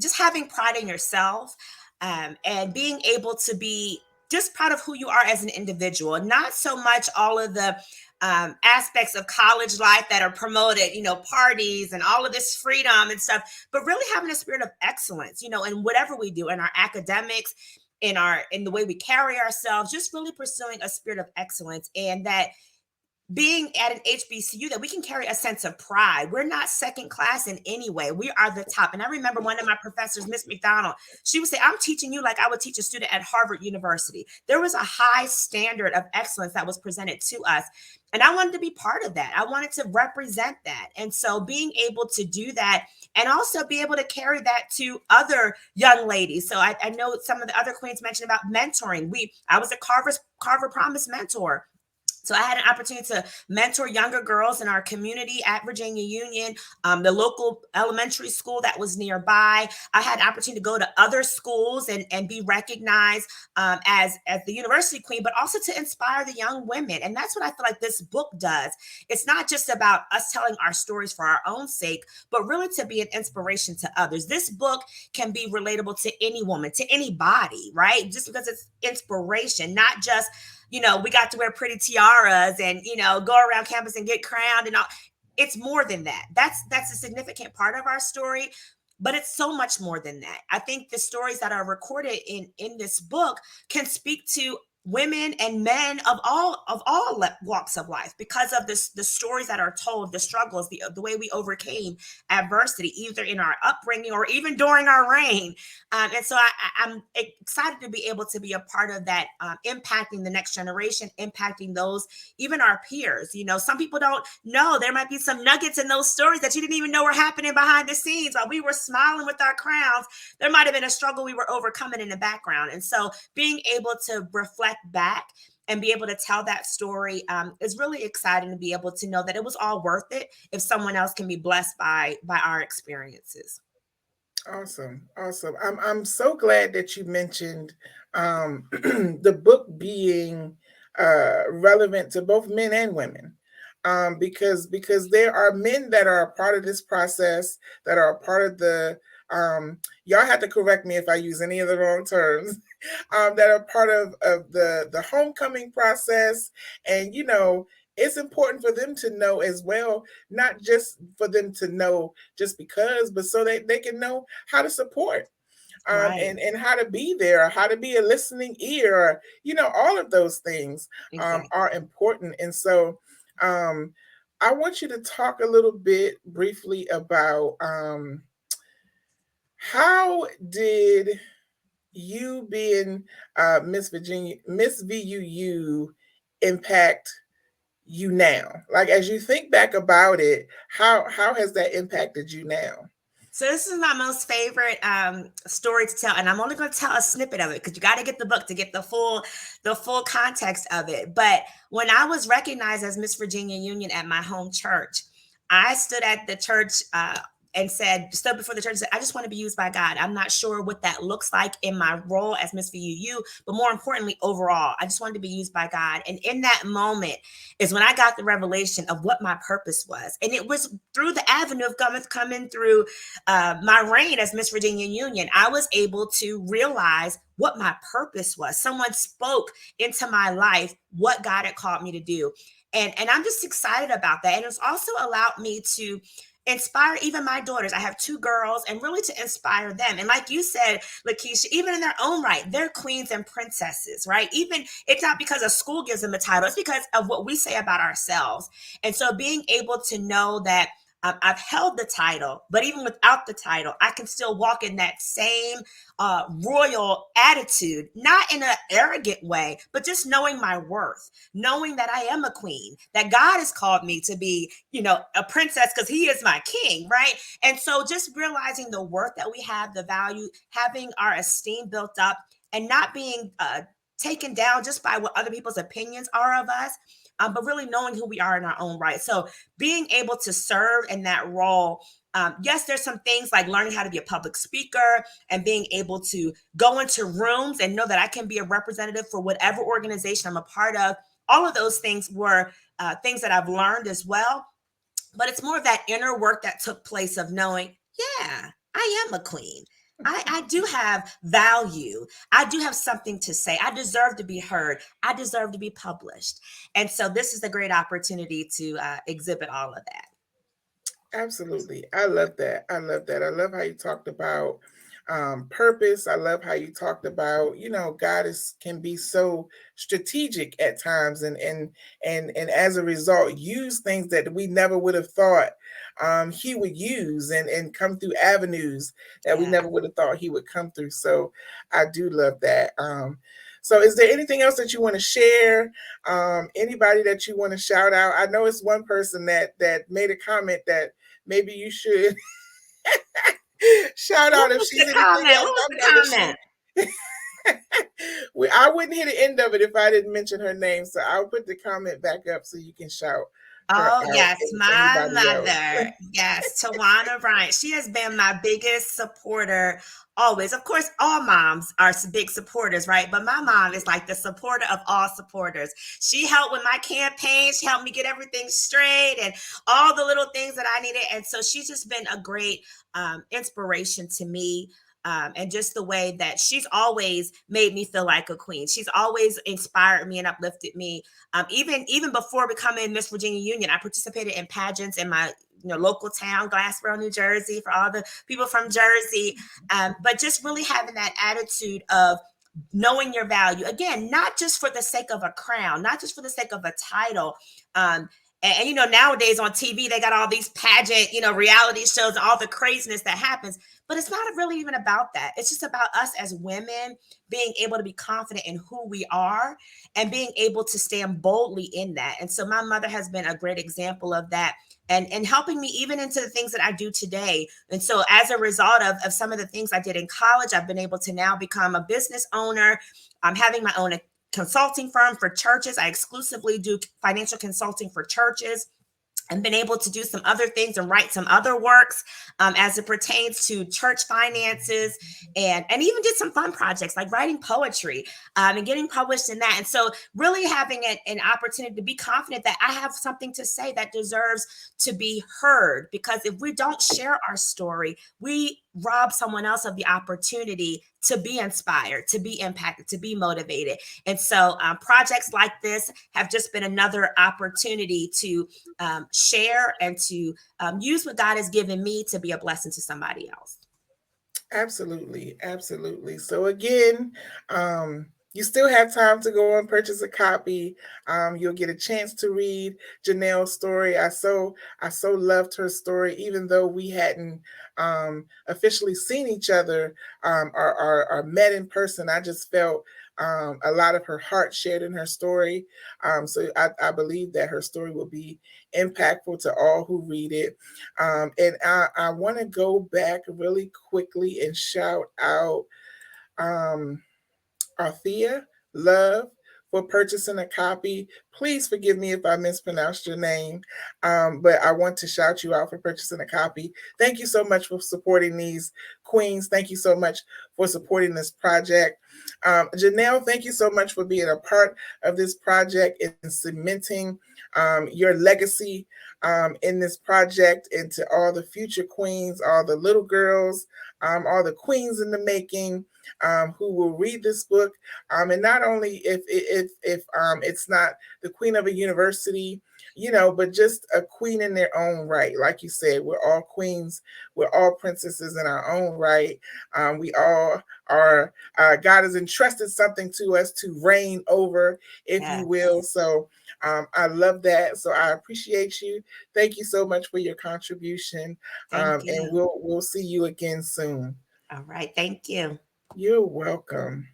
just having pride in yourself, and being able to be just proud of who you are as an individual, not so much all of the aspects of college life that are promoted, parties and all of this freedom and stuff, but really having a spirit of excellence, in whatever we do, in our academics, in the way we carry ourselves, just really pursuing a spirit of excellence. And that being at an HBCU, that we can carry a sense of pride. We're not second class in any way. We are the top. And I remember one of my professors, Miss McDonald, she would say, I'm teaching you like I would teach a student at Harvard University. There was a high standard of excellence that was presented to us. And I wanted to be part of that. I wanted to represent that. And so being able to do that and also be able to carry that to other young ladies. So I know some of the other queens mentioned about mentoring. I was a Carver Promise mentor. So I had an opportunity to mentor younger girls in our community at Virginia Union, the local elementary school that was nearby. I had an opportunity to go to other schools and be recognized as the university queen, but also to inspire the young women. And that's what I feel like this book does. It's not just about us telling our stories for our own sake, but really to be an inspiration to others. This book can be relatable to any woman, to anybody, right? Just because it's inspiration, not just we got to wear pretty tiaras and, go around campus and get crowned and all. It's more than that. That's a significant part of our story, but it's so much more than that. I think the stories that are recorded in this book can speak to women and men of all walks of life because of the stories that are told, the struggles, the way we overcame adversity, either in our upbringing or even during our reign. And so I'm excited to be able to be a part of that, impacting the next generation, impacting those, even our peers. Some people don't know. There might be some nuggets in those stories that you didn't even know were happening behind the scenes. While we were smiling with our crowns, there might have been a struggle we were overcoming in the background. And so being able to reflect back and be able to tell that story is really exciting, to be able to know that it was all worth it if someone else can be blessed by our experiences. Awesome. I'm so glad that you mentioned the book being relevant to both men and women. because there are men that are a part of this process, that are a part of the y'all have to correct me if I use any of the wrong terms, that are part of the homecoming process. And it's important for them to know as well, not just for them to know just because, but so that they can know how to support, Right. and how to be there, how to be a listening ear, all of those things Exactly. are important. And so I want you to talk a little bit briefly about how did you being Miss VUU impact you now? Like, as you think back about it, how has that impacted you now? So this is my most favorite story to tell, and I'm only going to tell a snippet of it because you got to get the book to get the full context of it. But when I was recognized as Miss Virginia Union at my home church, I stood at the church and stood before the church and said, I just want to be used by God. I'm not sure what that looks like in my role as Miss VUU, but more importantly, overall, I just wanted to be used by God. And in that moment is when I got the revelation of what my purpose was. And it was through the avenue of coming through my reign as Miss Virginia Union. I was able to realize what my purpose was. Someone spoke into my life what God had called me to do. And I'm just excited about that. And it's also allowed me to inspire even my daughters. I have 2 girls, and really to inspire them. And like you said, Lakeisha, even in their own right, they're queens and princesses, right? Even it's not because a school gives them a title, it's because of what we say about ourselves. And so being able to know that I've held the title, but even without the title, I can still walk in that same royal attitude, not in an arrogant way, but just knowing my worth, knowing that I am a queen, that God has called me to be, a princess because he is my king, right? And so just realizing the worth that we have, the value, having our esteem built up, and not being taken down just by what other people's opinions are of us, but really knowing who we are in our own right. So being able to serve in that role, yes, there's some things like learning how to be a public speaker and being able to go into rooms and know that I can be a representative for whatever organization I'm a part of. All of those things were things that I've learned as well. But it's more of that inner work that took place of knowing, yeah, I am a queen. I do have value. I do have something to say. I deserve to be heard. I deserve to be published. And so this is a great opportunity to exhibit all of that. Absolutely. I love that. I love that. I love how you talked about purpose. I love how you talked about, God can be so strategic at times, and as a result, use things that we never would have thought he would use, and come through avenues that we never would have thought he would come through. So I do love that. So is there anything else that you want to share? Anybody that you want to shout out? I know it's one person that made a comment that maybe you should shout out if she's anything else. What was the comment? I wouldn't hear the end of it if I didn't mention her name. So I'll put the comment back up so you can shout. Oh, yes, my mother. Yes, Tawana Bryant. She has been my biggest supporter always. Of course, all moms are big supporters, right? But my mom is like the supporter of all supporters. She helped with my campaign. She helped me get everything straight and all the little things that I needed. And so she's just been a great inspiration to me. And just the way that she's always made me feel like a queen. She's always inspired me and uplifted me. Even before becoming Miss Virginia Union, I participated in pageants in my local town, Glassboro, New Jersey, for all the people from Jersey. But just really having that attitude of knowing your value. Again, not just for the sake of a crown, not just for the sake of a title. And nowadays on TV, they got all these pageant, reality shows, all the craziness that happens. But it's not really even about that. It's just about us as women being able to be confident in who we are and being able to stand boldly in that. And so my mother has been a great example of that and helping me even into the things that I do today. And so as a result of some of the things I did in college, I've been able to now become a business owner. I'm having my own consulting firm for churches. I exclusively do financial consulting for churches. and been able to do some other things and write some other works as it pertains to church finances, and even did some fun projects like writing poetry and getting published in that. And so really having an opportunity to be confident that I have something to say that deserves to be heard, because if we don't share our story, we rob someone else of the opportunity to be inspired, to be impacted, to be motivated. And so projects like this have just been another opportunity to share and to use what God has given me to be a blessing to somebody else. Absolutely, absolutely. So again, you still have time to go and purchase a copy. You'll get a chance to read Janelle's story. I so loved her story, even though we hadn't officially seen each other or met in person. I just felt a lot of her heart shared in her story. So I believe that her story will be impactful to all who read it. And I want to go back really quickly and shout out Arthea Love for purchasing a copy. Please forgive me if I mispronounced your name, but I want to shout you out for purchasing a copy. Thank you so much for supporting these queens. Thank you so much for supporting this project. Janelle, thank you so much for being a part of this project and cementing your legacy in this project, and to all the future queens, all the little girls, all the queens in the making, who will read this book. And not only if it's not the queen of a university, but just a queen in their own right. Like you said, we're all queens, we're all princesses in our own right. We all are, God has entrusted something to us to reign over, if you will. So I love that. So I appreciate you. Thank you so much for your contribution. Thank you. And we'll see you again soon. All right. Thank you. You're welcome.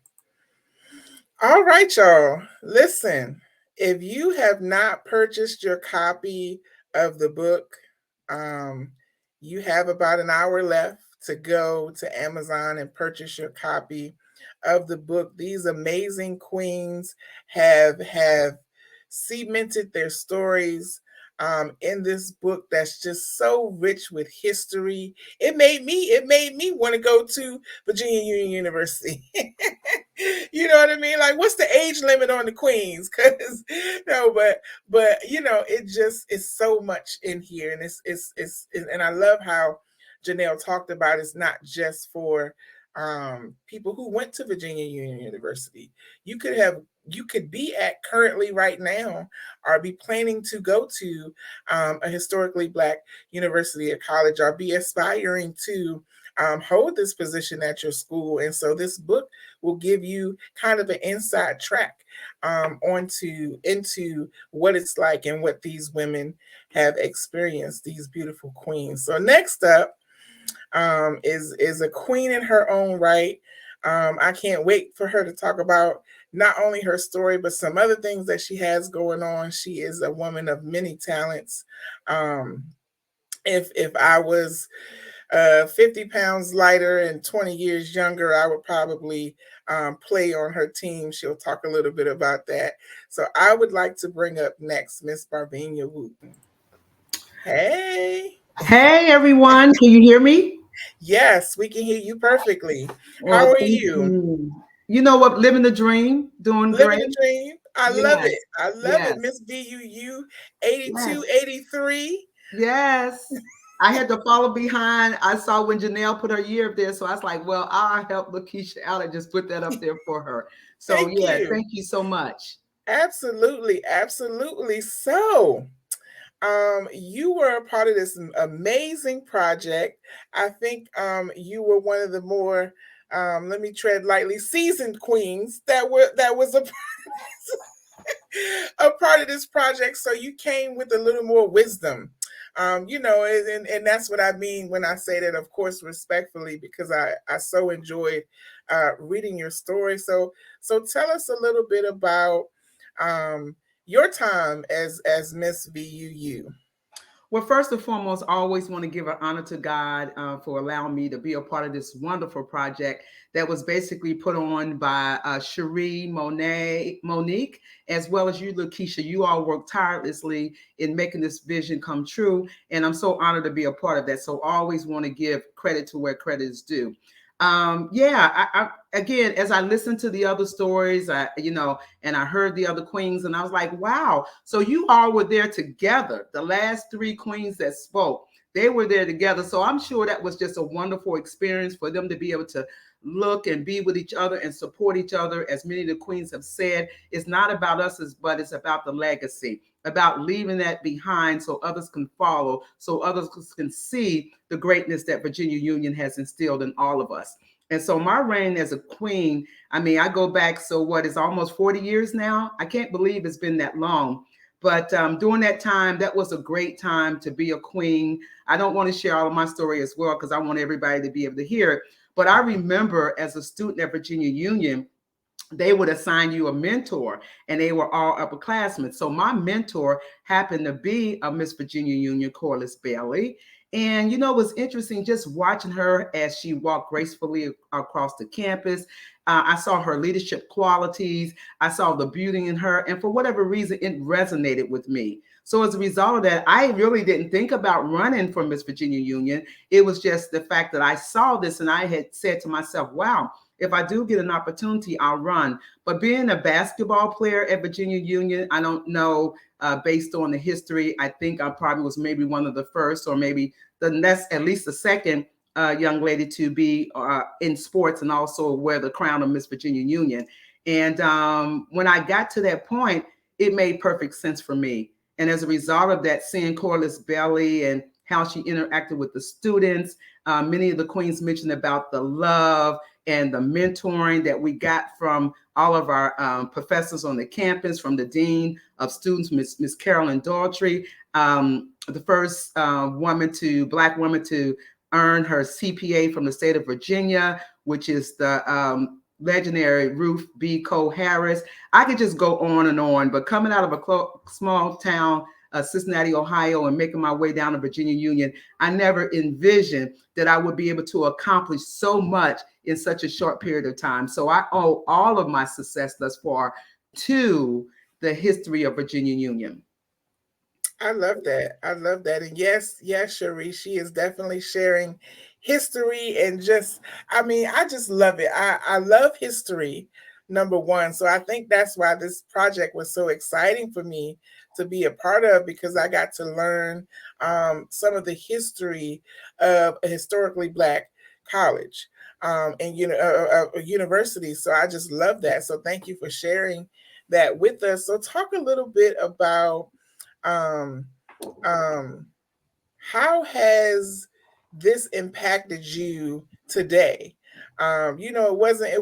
All right, y'all. Listen, if you have not purchased your copy of the book, you have about an hour left to go to Amazon and purchase your copy of the book. These amazing queens have cemented their stories in this book that's just so rich with history. It made me want to go to Virginia Union University. You know what I mean? Like, what's the age limit on the queens? Because no, but it just is so much in here, and it's and I love how Janelle talked about it's not just for people who went to Virginia Union University. You could be at currently right now, or be planning to go to a historically Black university or college, or be aspiring to hold this position at your school. And so this book will give you kind of an inside track into what it's like and what these women have experienced, these beautiful queens. So next up is a queen in her own right. I can't wait for her to talk about not only her story, but some other things that she has going on. She is a woman of many talents. If I was 50 pounds lighter and 20 years younger, I would probably play on her team. She'll talk a little bit about that. So I would like to bring up next Miss Barvenia Wooten. Hey. Hey, everyone. Can you hear me? Yes, we can hear you perfectly. How are you? You know what? Living the dream, doing great. Living the dream. I love it. I love it. Miss VUU 82, 83. Yes. I had to follow behind. I saw when Janelle put her year up there. So I was like, well, I'll help Lakeisha out and just put that up there for her. So thank you so much. Absolutely. Absolutely. So you were a part of this amazing project. I think you were one of the more let me tread lightly, seasoned queens that was a part of this project. So you came with a little more wisdom. And that's what I mean when I say that, of course, respectfully, because I so enjoyed reading your story. So tell us a little bit about your time as Miss VUU. Well, first and foremost, I always want to give an honor to God for allowing me to be a part of this wonderful project that was basically put on by Cherie, Monique, as well as you, Lakeisha. You all worked tirelessly in making this vision come true, and I'm so honored to be a part of that. So I always want to give credit to where credit is due. Again, as I listened to the other stories, and I heard the other queens, and I was like, wow, so you all were there together. The last 3 queens that spoke, they were there together. So I'm sure that was just a wonderful experience for them to be able to look and be with each other and support each other. As many of the queens have said, it's not about us, but it's about the legacy, about leaving that behind so others can follow, so others can see the greatness that Virginia Union has instilled in all of us. And so my reign as a queen, I mean, I go back, so what, it's almost 40 years now? I can't believe it's been that long. But during that time, that was a great time to be a queen. I don't want to share all of my story as well, because I want everybody to be able to hear it. But I remember as a student at Virginia Union, they would assign you a mentor, and they were all upperclassmen. So my mentor happened to be a Miss Virginia Union, Corliss Bailey. And, it was interesting just watching her as she walked gracefully across the campus. I saw her leadership qualities. I saw the beauty in her. And for whatever reason, it resonated with me. So as a result of that, I really didn't think about running for Miss Virginia Union. It was just the fact that I saw this, and I had said to myself, wow, if I do get an opportunity, I'll run. But being a basketball player at Virginia Union, I don't know, based on the history, I think I probably was maybe one of the first, or maybe the next, at least the second young lady to be in sports and also wear the crown of Miss Virginia Union. And when I got to that point, it made perfect sense for me. And as a result of that, seeing Corliss Bailey and how she interacted with the students, many of the queens mentioned about the love and the mentoring that we got from all of our professors on the campus, from the Dean of Students, Miss Carolyn Daughtry, the first Black woman to earn her CPA from the state of Virginia, which is the legendary Ruth B. Cole Harris. I could just go on and on, but coming out of a small town, Cincinnati, Ohio, and making my way down to Virginia Union, I never envisioned that I would be able to accomplish so much in such a short period of time. So I owe all of my success thus far to the history of Virginia Union. I love that. I love that. And yes, Cherie, she is definitely sharing history, and I just love it. I love history, number one. So I think that's why this project was so exciting for me to be a part of, because I got to learn some of the history of a historically Black college and a university. So I just love that. So thank you for sharing that with us. So talk a little bit about how has this impacted you today? It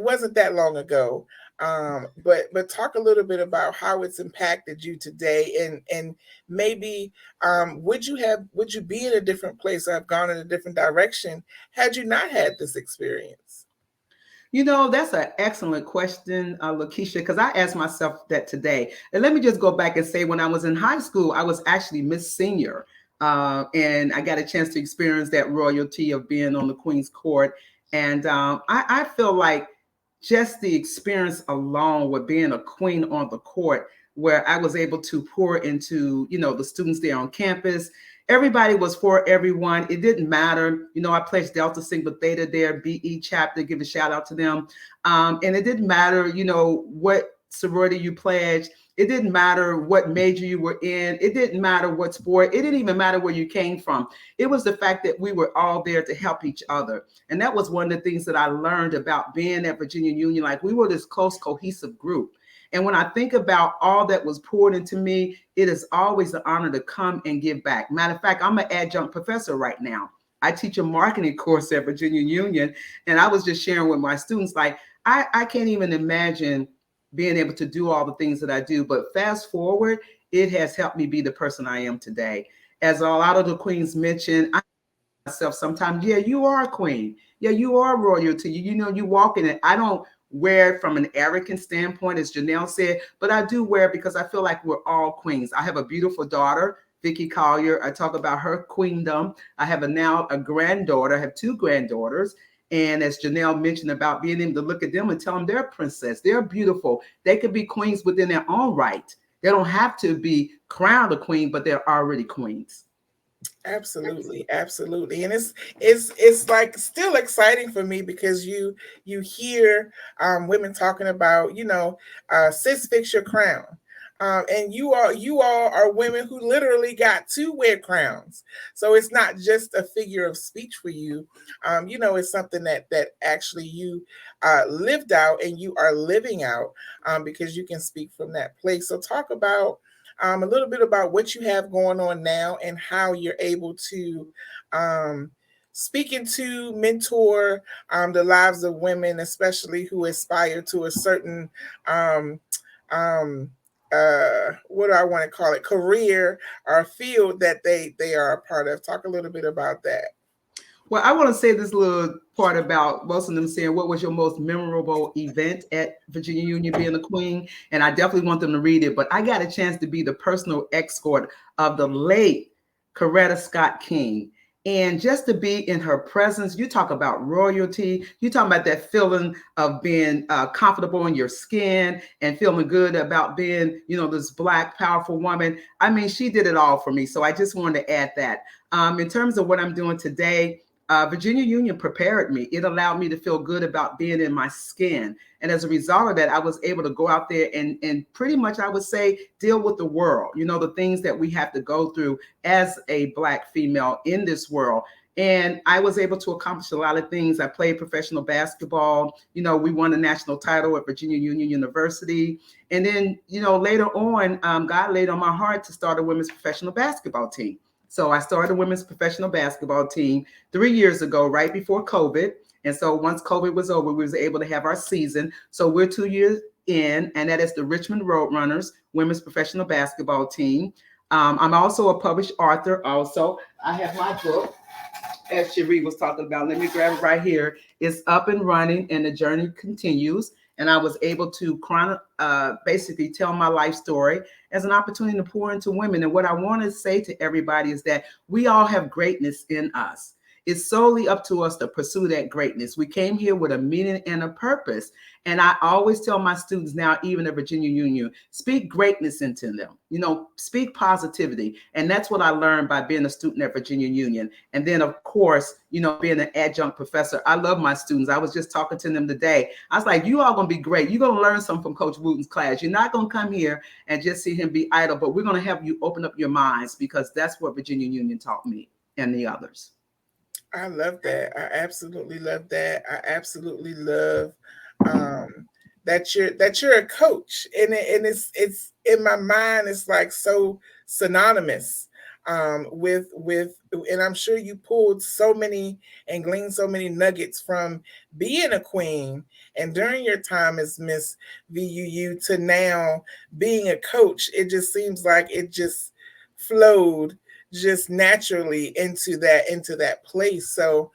wasn't that long ago, but talk a little bit about how it's impacted you today, and maybe would you be in a different place or have gone in a different direction had you not had this experience? That's an excellent question, Lakeisha, because I asked myself that today. And let me just go back and say, when I was in high school, I was actually Miss Senior. And I got a chance to experience that royalty of being on the Queen's Court. And I feel like just the experience alone with being a queen on the court, where I was able to pour into, the students there on campus. Everybody was for everyone. It didn't matter. I pledged Delta Sigma Theta there, BE chapter, give a shout out to them. And it didn't matter, what sorority you pledged. It didn't matter what major you were in. It didn't matter what sport. It didn't even matter where you came from. It was the fact that we were all there to help each other. And that was one of the things that I learned about being at Virginia Union. Like, we were this close, cohesive group. And when I think about all that was poured into me, it is always an honor to come and give back. Matter of fact, I'm an adjunct professor right now. I teach a marketing course at Virginia Union. And I was just sharing with my students, like, I can't even imagine being able to do all the things that I do. But fast forward, it has helped me be the person I am today. As a lot of the queens mentioned, I myself sometimes, yeah, you are a queen. Yeah, you are royalty. You walk in it. I don't wear it from an arrogant standpoint, as Janelle said, but I do wear it because I feel like we're all queens. I have a beautiful daughter, Vicky Collier. I talk about her queendom. I have now a granddaughter. I have 2 granddaughters. And as Janelle mentioned about being able to look at them and tell them they're a princess, they're beautiful. They could be queens within their own right. They don't have to be crowned a queen, but they're already queens. Absolutely, absolutely, and it's like still exciting for me because you hear women talking about sis fix your crown, and you all are women who literally got to wear crowns, so it's not just a figure of speech for you, it's something that actually you lived out and you are living out, because you can speak from that place. So talk about a little bit about what you have going on now and how you're able to speak into, mentor the lives of women, especially who aspire to a certain what do I want to call it, career or field that they are a part of. Talk a little bit about that. Well, I want to say this little part about most of them saying, what was your most memorable event at Virginia Union being a queen? And I definitely want them to read it. But I got a chance to be the personal escort of the late Coretta Scott King. And just to be in her presence, you talk about royalty. You talk about that feeling of being comfortable in your skin and feeling good about being, this Black, powerful woman. I mean, she did it all for me. So I just wanted to add that. In terms of what I'm doing today, Virginia Union prepared me. It allowed me to feel good about being in my skin. And as a result of that, I was able to go out there and pretty much, I would say, deal with the world, the things that we have to go through as a Black female in this world. And I was able to accomplish a lot of things. I played professional basketball. We won a national title at Virginia Union University. And then, later on, God laid on my heart to start a women's professional basketball team. So I started a women's professional basketball team 3 years ago, right before COVID. And so once COVID was over, we was able to have our season. So we're 2 years in, and that is the Richmond Roadrunners women's professional basketball team. I'm also a published author. Also, I have my book, as Cherie was talking about. Let me grab it right here. It's up and running, and the journey continues. And I was able to basically tell my life story as an opportunity to pour into women. And what I want to say to everybody is that we all have greatness in us. It's solely up to us to pursue that greatness. We came here with a meaning and a purpose. And I always tell my students now, even at Virginia Union, speak greatness into them, speak positivity. And that's what I learned by being a student at Virginia Union. And then, of course, being an adjunct professor. I love my students. I was just talking to them today. I was like, you all going to be great. You're going to learn something from Coach Wooten's class. You're not going to come here and just see him be idle, but we're going to have you open up your minds, because that's what Virginia Union taught me and the others. I love that. I absolutely love that. I absolutely love that you're a coach, and it's in my mind. It's like so synonymous with, and I'm sure you pulled so many and gleaned so many nuggets from being a queen and during your time as Miss VUU to now being a coach. It just seems like it just flowed just naturally into that place. So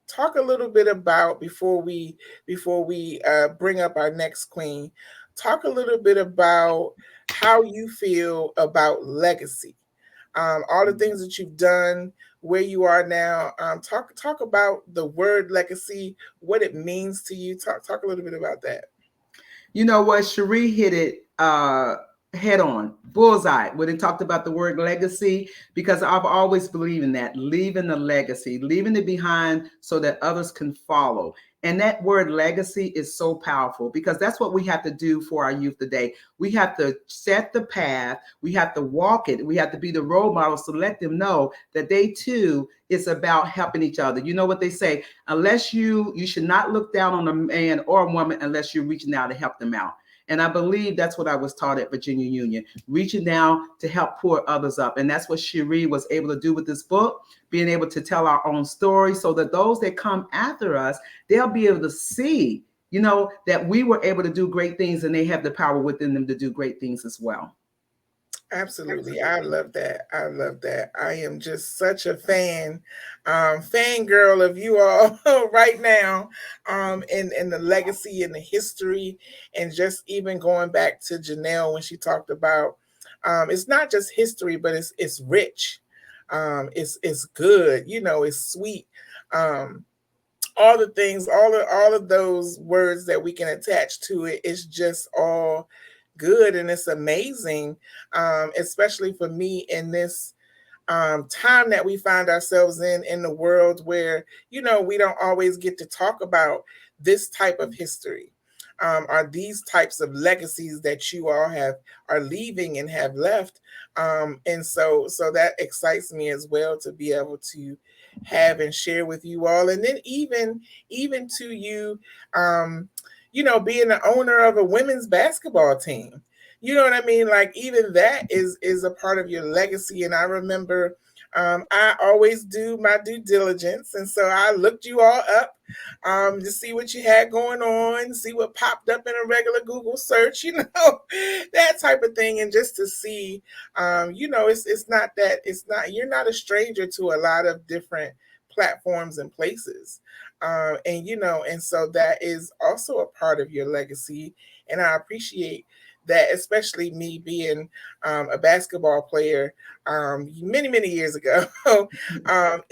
talk a little bit about, before we bring up our next queen, talk a little bit about how you feel about legacy, all the things that you've done, where you are now. Talk about the word legacy, what it means to you. Talk a little bit about that. You know what, Cherie hit it head on, bullseye, when it talked about the word legacy, because I've always believed in that, leaving a legacy, leaving it behind so that others can follow. And that word legacy is so powerful, because that's what we have to do for our youth today. We have to set the path. We have to walk it. We have to be the role models to let them know that they too is about helping each other. You know what they say, unless you should not look down on a man or a woman unless you're reaching out to help them out. And I believe that's what I was taught at Virginia Union, reaching down to help pour others up. And that's what Cherie was able to do with this book, being able to tell our own story so that those that come after us, they'll be able to see, that we were able to do great things, and they have the power within them to do great things as well. Absolutely. I love that. I love that. I am just such a fangirl of you all right now, in the legacy and the history, and just even going back to Janelle when she talked about It's not just history, but it's rich. It's good. You know, it's sweet. Um, all the things, all of those words that we can attach to it, it's just all good and it's amazing. Especially for me in this time that we find ourselves in the world where, you know, we don't always get to talk about this type of history, are these types of legacies that you all have are leaving and have left. And so that excites me as well to be able to have and share with you all. And then even to you, you know, being the owner of a women's basketball team, you know what I mean? Like even that is a part of your legacy. And I remember I always do my due diligence, and so I looked you all up to see what you had going on, see what popped up in a regular Google search, you know, that type of thing, and just to see, you know, it's not that it's not you're not a stranger to a lot of different platforms and places, and you know, and so that is also a part of your legacy, and I appreciate that, especially me being a basketball player many years ago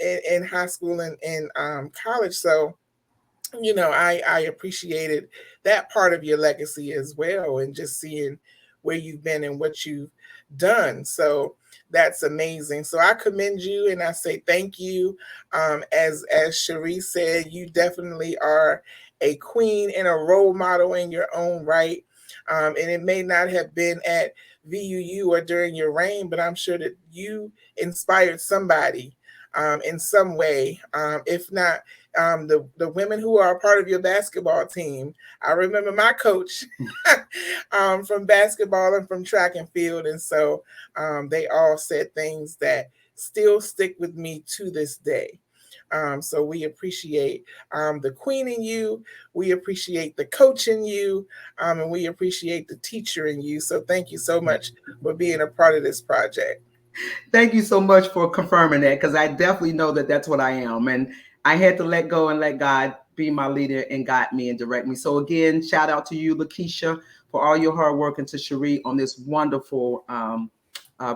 in high school and college. So, you know, I appreciated that part of your legacy as well, and just seeing where you've been and what you've done. So that's amazing. So I commend you and I say thank you. As Cherie said, you definitely are a queen and a role model in your own right. And it may not have been at VUU or during your reign, but I'm sure that you inspired somebody in some way. If not the women who are a part of your basketball team. I remember my coach from basketball and from track and field. And so they all said things that still stick with me to this day. So we appreciate the queen in you. We appreciate the coach in you. And we appreciate the teacher in you. So thank you so much for being a part of this project. Thank you so much for confirming that, because I definitely know that that's what I am. And I had to let go and let God be my leader and guide me and direct me. So again, shout out to you, Lakeisha, for all your hard work, and to Cherie on this wonderful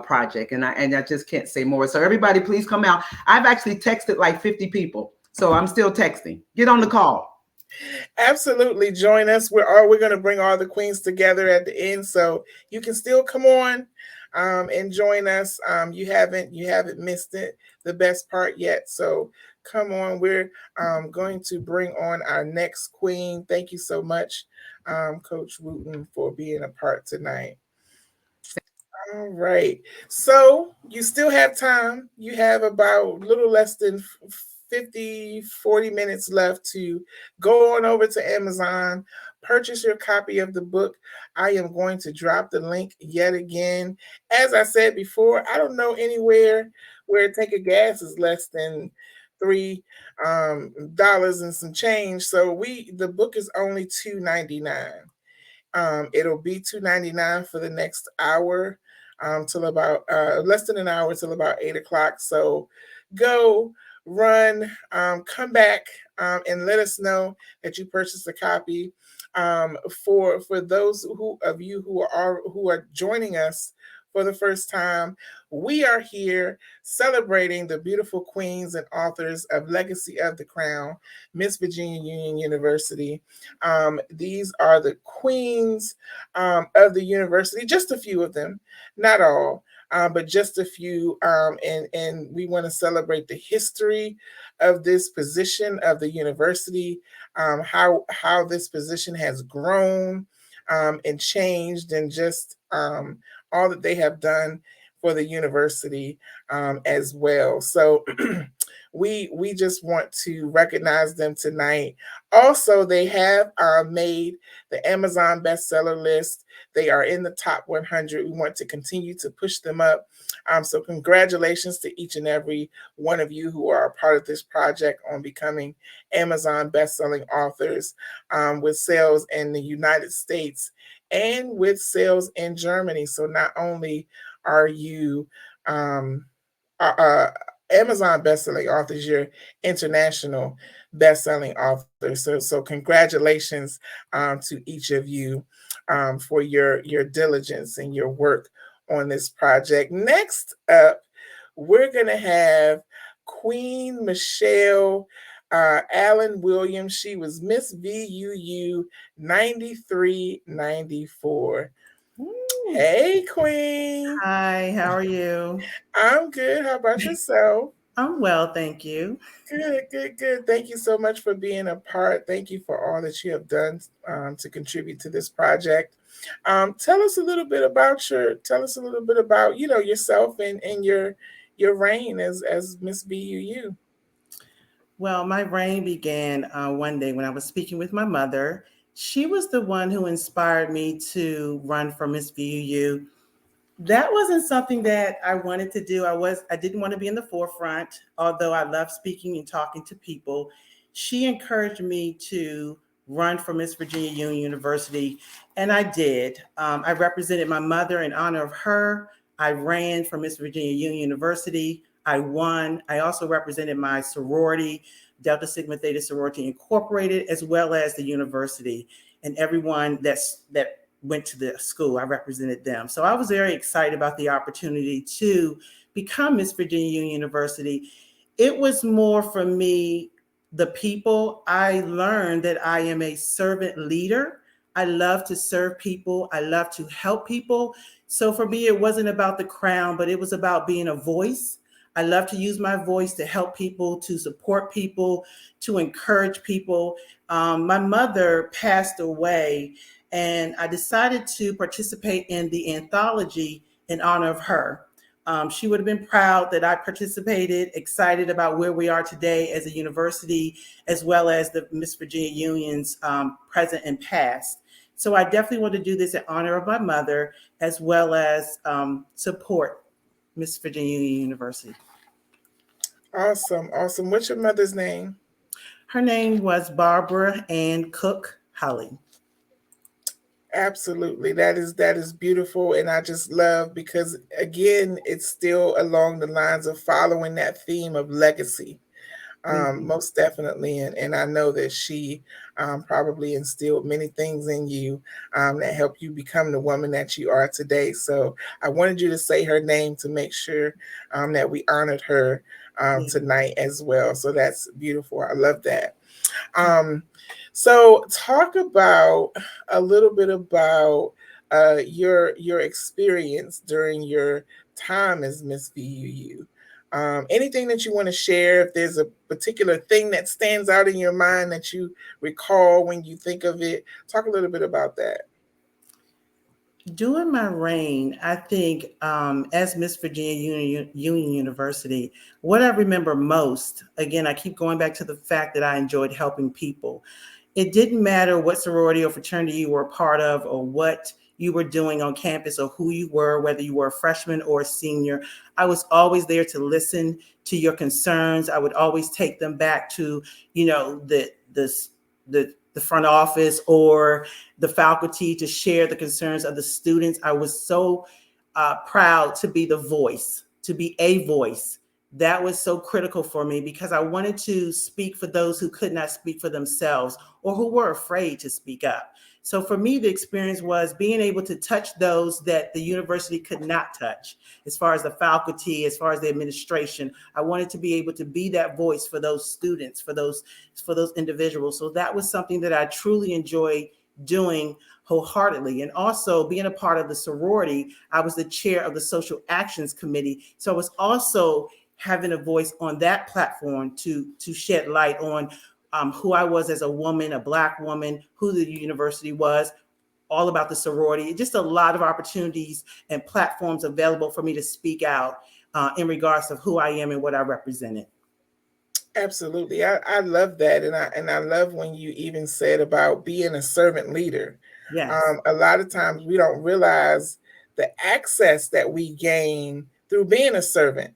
project. And I just can't say more. So everybody, please come out. I've actually texted like 50 people. So I'm still texting. Get on the call. Absolutely. Join us. We're going to bring all the queens together at the end. So you can still come on and join us. You haven't missed it, the best part yet. So come on. We're going to bring on our next queen. Thank you so much, Coach Wooten, for being a part tonight. All right. So you still have time. You have about a little less than 40 minutes left to go on over to Amazon, purchase your copy of the book. I am going to drop the link yet again. As I said before, I don't know anywhere where a tank of gas is less than $3 and some change. So the book is only $2.99. It'll be $2.99 for the next hour, till about less than an hour till about 8 o'clock. So go, run, come back, and let us know that you purchased a copy. For those of you who are joining us for the first time, we are here celebrating the beautiful queens and authors of Legacy of the Crown, Miss Virginia Union University. These are the queens of the university, just a few of them, not all, but just a few. And we want to celebrate the history of this position of the university, how this position has grown and changed, and just all that they have done for the university as well. So we just want to recognize them tonight. Also, they have made the Amazon bestseller list. They are in the top 100. We want to continue to push them up. So congratulations to each and every one of you who are a part of this project on becoming Amazon bestselling authors, with sales in the United States and with sales in Germany. So not only are you Amazon bestselling authors, you're international bestselling authors. So congratulations to each of you for your diligence and your work on this project. Next up, we're going to have Queen Michelle Allen Williams. She was Miss VUU 93-94. Hey, Queen. Hi, how are you? I'm good. How about yourself? I'm well, thank you. Good, good, good. Thank you so much for being a part. Thank you for all that you have done to contribute to this project. Tell us a little bit about yourself and your reign as Miss BUU. Well, my reign began one day when I was speaking with my mother. She was the one who inspired me to run for Miss VUU. That wasn't something that I wanted to do. I didn't want to be in the forefront, although I love speaking and talking to people. She encouraged me to run for Miss Virginia Union University, and I did. I represented my mother in honor of her. I ran for Miss Virginia Union University. I won. I also represented my sorority, Delta Sigma Theta Sorority Incorporated, as well as the university, and everyone that went to the school. I represented them. So I was very excited about the opportunity to become Miss Virginia Union University. It was more for me, the people. I learned that I am a servant leader. I love to serve people. I love to help people. So for me, it wasn't about the crown, but it was about being a voice. I love to use my voice to help people, to support people, to encourage people. My mother passed away, and I decided to participate in the anthology in honor of her. She would have been proud that I participated, excited about where we are today as a university, as well as the Miss Virginia Union's present and past. So I definitely want to do this in honor of my mother, as well as support Miss Virginia Union University. Awesome, awesome. What's your mother's name? Her name was Barbara Ann Cook Holly. Absolutely. That is beautiful. And I just love, because again, it's still along the lines of following that theme of legacy. Most definitely. And I know that she probably instilled many things in you that helped you become the woman that you are today. So I wanted you to say her name to make sure that we honored her tonight as well. So that's beautiful. I love that. So talk about a little bit about your experience during your time as Miss VUU. Anything that you want to share, if there's a particular thing that stands out in your mind that you recall when you think of it, talk a little bit about that. During my reign, I think as Miss Virginia Union University, what I remember most, again, I keep going back to the fact that I enjoyed helping people. It didn't matter what sorority or fraternity you were a part of, or what you were doing on campus, or who you were, whether you were a freshman or a senior. I was always there to listen to your concerns. I would always take them back to, the front office or the faculty to share the concerns of the students. I was so proud to be the voice, to be a voice. That was so critical for me, because I wanted to speak for those who could not speak for themselves or who were afraid to speak up. So for me, the experience was being able to touch those that the university could not touch, as far as the faculty, as far as the administration. I wanted to be able to be that voice for those students, for those individuals. So that was something that I truly enjoyed doing wholeheartedly. And also being a part of the sorority, I was the chair of the Social Actions Committee. So I was also having a voice on that platform to shed light on who I was as a woman, a Black woman, who the university was, all about the sorority, just a lot of opportunities and platforms available for me to speak out in regards of who I am and what I represented. Absolutely. I love that. And I love when you even said about being a servant leader. Yes. A lot of times we don't realize the access that we gain through being a servant.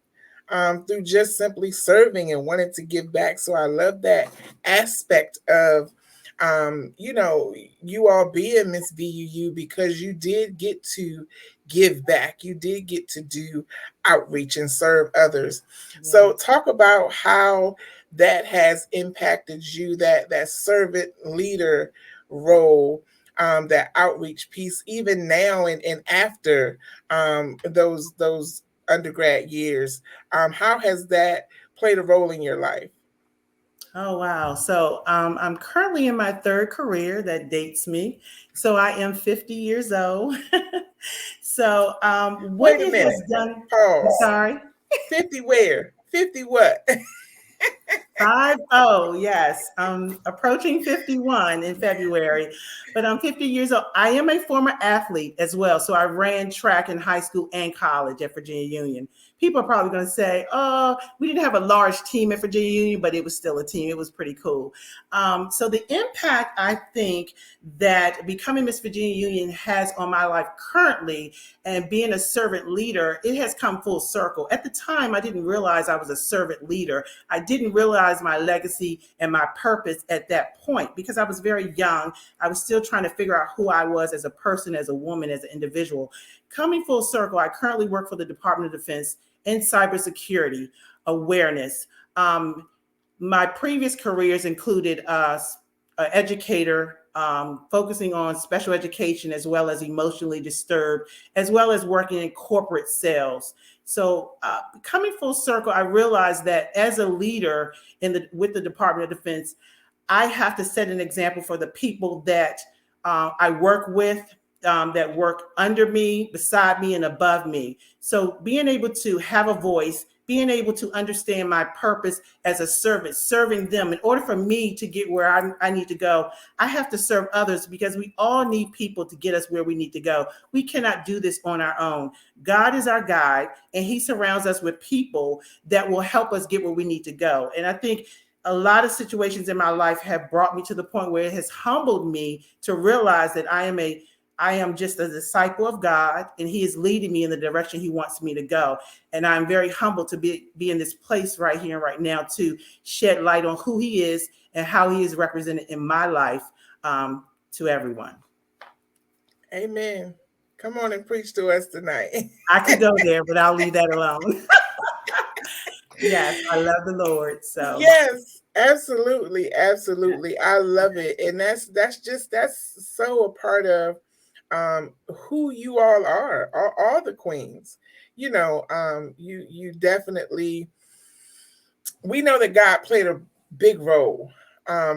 Through just simply serving and wanting to give back. So I love that aspect of, you all being Miss VUU, because you did get to give back. You did get to do outreach and serve others. Yeah. So talk about how that has impacted you, that servant leader role. that outreach piece, even now and after those undergrad years. How has that played a role in your life? Oh, wow. So I'm currently in my third career that dates me. So I am 50 years old. So what Wait a it minute. has done, I'm Pause. sorry. 50 where? 50 what? 50, yes. I'm approaching 51 in February, but I'm 50 years old. I am a former athlete as well. So I ran track in high school and college at Virginia Union. People are probably going to say, oh, we didn't have a large team at Virginia Union, but it was still a team. It was pretty cool. So the impact I think that becoming Miss Virginia Union has on my life currently and being a servant leader, it has come full circle. At the time, I didn't realize I was a servant leader. I didn't realize my legacy and my purpose at that point because I was very young. I was still trying to figure out who I was as a person, as a woman, as an individual. Coming full circle, I currently work for the Department of Defense in cybersecurity awareness. My previous careers included an educator, focusing on special education as well as emotionally disturbed, as well as working in corporate sales. So coming full circle, I realized that as a leader with the Department of Defense, I have to set an example for the people that I work with, that work under me, beside me, and above me. So being able to have a voice, being able to understand my purpose as a servant, serving them. In order for me to get where I need to go, I have to serve others because we all need people to get us where we need to go. We cannot do this on our own. God is our guide, and he surrounds us with people that will help us get where we need to go. And I think a lot of situations in my life have brought me to the point where it has humbled me to realize that I am just a disciple of God, and he is leading me in the direction he wants me to go. And I'm very humbled to be in this place right here and right now to shed light on who he is and how he is represented in my life to everyone. Amen. Come on and preach to us tonight. I could go there, but I'll leave that alone. Yes, I love the Lord. So yes, absolutely, absolutely. I love it. And that's so a part of who you all are, all the queens. You know, you definitely, we know that God played a big role,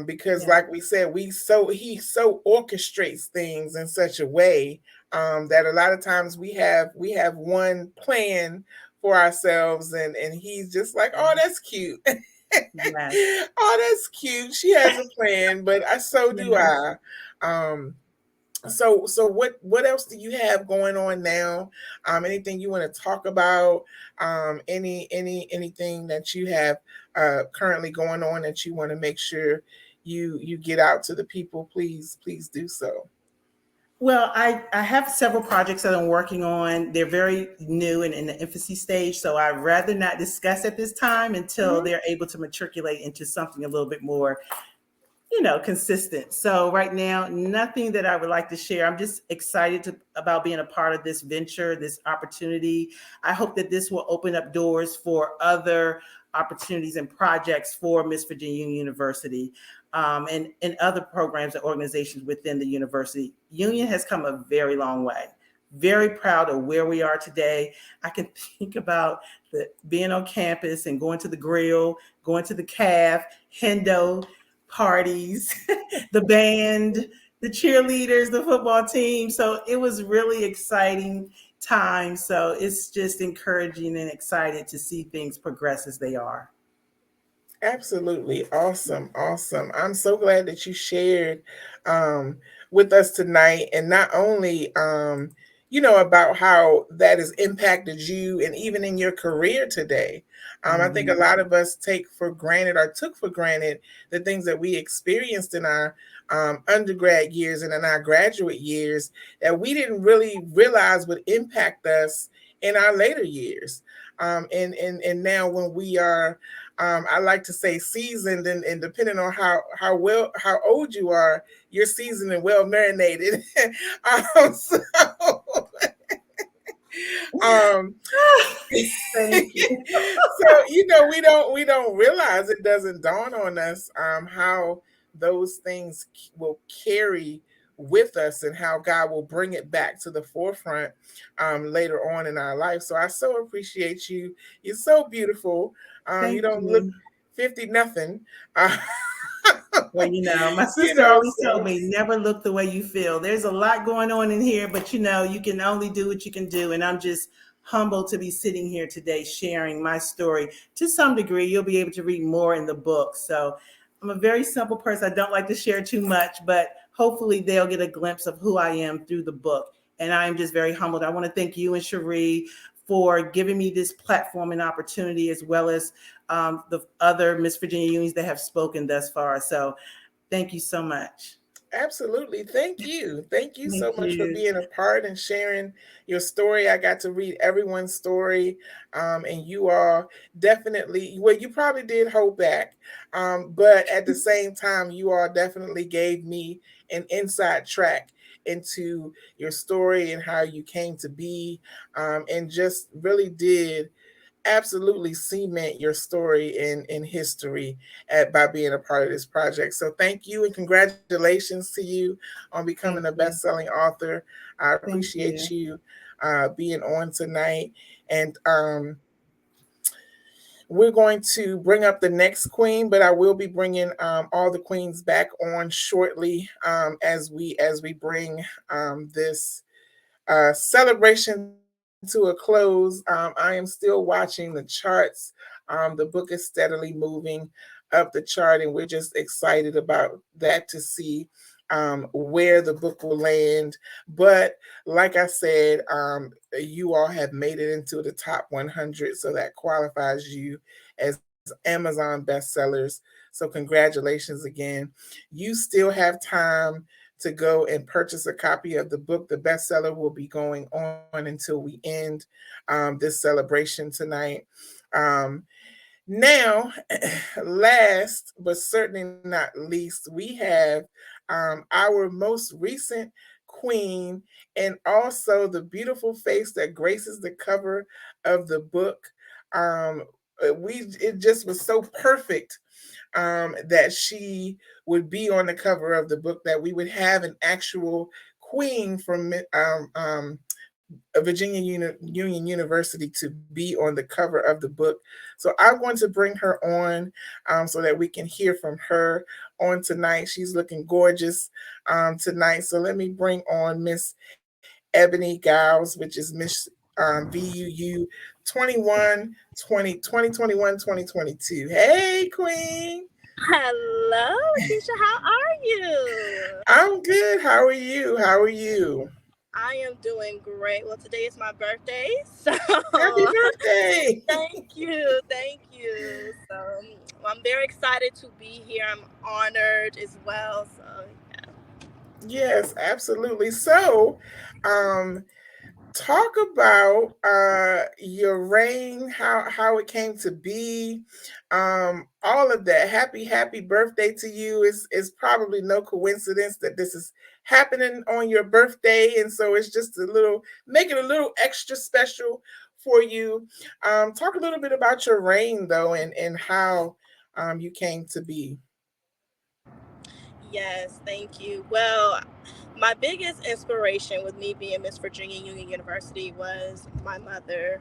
because like we said, he so orchestrates things in such a way that a lot of times we have one plan for ourselves, and he's just like, oh, that's cute. yes. Oh, that's cute. She has a plan, but so do I. So what else do you have going on now? Anything you want to talk about? Anything that you have currently going on that you want to make sure you get out to the people? Please do so. Well, I have several projects that I'm working on. They're very new and in the infancy stage, so I'd rather not discuss at this time until they're able to matriculate into something a little bit more, consistent. So right now, nothing that I would like to share. I'm just excited about being a part of this venture, this opportunity. I hope that this will open up doors for other opportunities and projects for Miss Virginia University, and other programs and organizations within the university. Union has come a very long way. Very proud of where we are today. I can think about being on campus and going to the grill, going to the CAF, Hendo parties, the band, the cheerleaders, the football team. So it was really exciting time. So it's just encouraging and excited to see things progress as they are. Absolutely. Awesome. I'm so glad that you shared with us tonight, and not only about how that has impacted you and even in your career today. I think a lot of us took for granted the things that we experienced in our undergrad years and in our graduate years that we didn't really realize would impact us in our later years. And now when we are, I like to say seasoned, and depending on how old you are, you're seasoned and well marinated. Thank you. So we don't realize, it doesn't dawn on us how those things will carry with us, and how God will bring it back to the forefront later on in our life. So I so appreciate you. You're so beautiful. You Thank don't look you. 50 nothing. Uh, Well, my you sister know, always so told me, never look the way you feel. There's a lot going on in here, but you can only do what you can do. And I'm just humbled to be sitting here today sharing my story. To some degree, you'll be able to read more in the book. So I'm a very simple person. I don't like to share too much, but hopefully they'll get a glimpse of who I am through the book. And I'm just very humbled. I want to thank you and Cherie for giving me this platform and opportunity, as well as the other Miss Virginia unions that have spoken thus far. So thank you so much. absolutely. Thank you. Thank you so Thank much for you. being a part and sharing your story. I got to read everyone's story. And you are definitely, well, you probably did hold back. But at the same time, you all definitely gave me an inside track into your story and how you came to be, and just really did absolutely cement your story in history by being a part of this project. So thank you and congratulations to you on becoming Thank a you. best-selling author. I Thank appreciate you. you being on tonight. And we're going to bring up the next queen, but I will be bringing all the queens back on shortly, as we bring this celebration to a close. I am still watching the charts. The book is steadily moving up the chart, and we're just excited about that to see where the book will land. But like I said, you all have made it into the top 100, so that qualifies you as Amazon bestsellers. So congratulations again. You still have time to go and purchase a copy of the book. The bestseller will be going on until we end this celebration tonight. Now, last but certainly not least, we have our most recent queen, and also the beautiful face that graces the cover of the book. Um, it just was so perfect that she would be on the cover of the book, that we would have an actual queen from Virginia Union University to be on the cover of the book. So I'm going to bring her on so that we can hear from her on tonight. She's looking gorgeous tonight. So let me bring on Miss Ebony Giles, which is Miss VUU 2021 2022. Hey, Queen. Hello, Keisha. How are you? I'm good. How are you? How are you? I am doing great. Well, today is my birthday, so Happy birthday. thank you, thank you. So I'm very excited to be here. I'm honored as well. So Yes, absolutely. So, talk about your reign, how it came to be, all of that. Happy birthday to you. Is probably no coincidence that this is happening on your birthday, and so it's just make it a little extra special for you. Talk a little bit about your reign though, and how you came to be. yes, thank you. Well, my biggest inspiration with me being Miss Virginia Union University was my mother.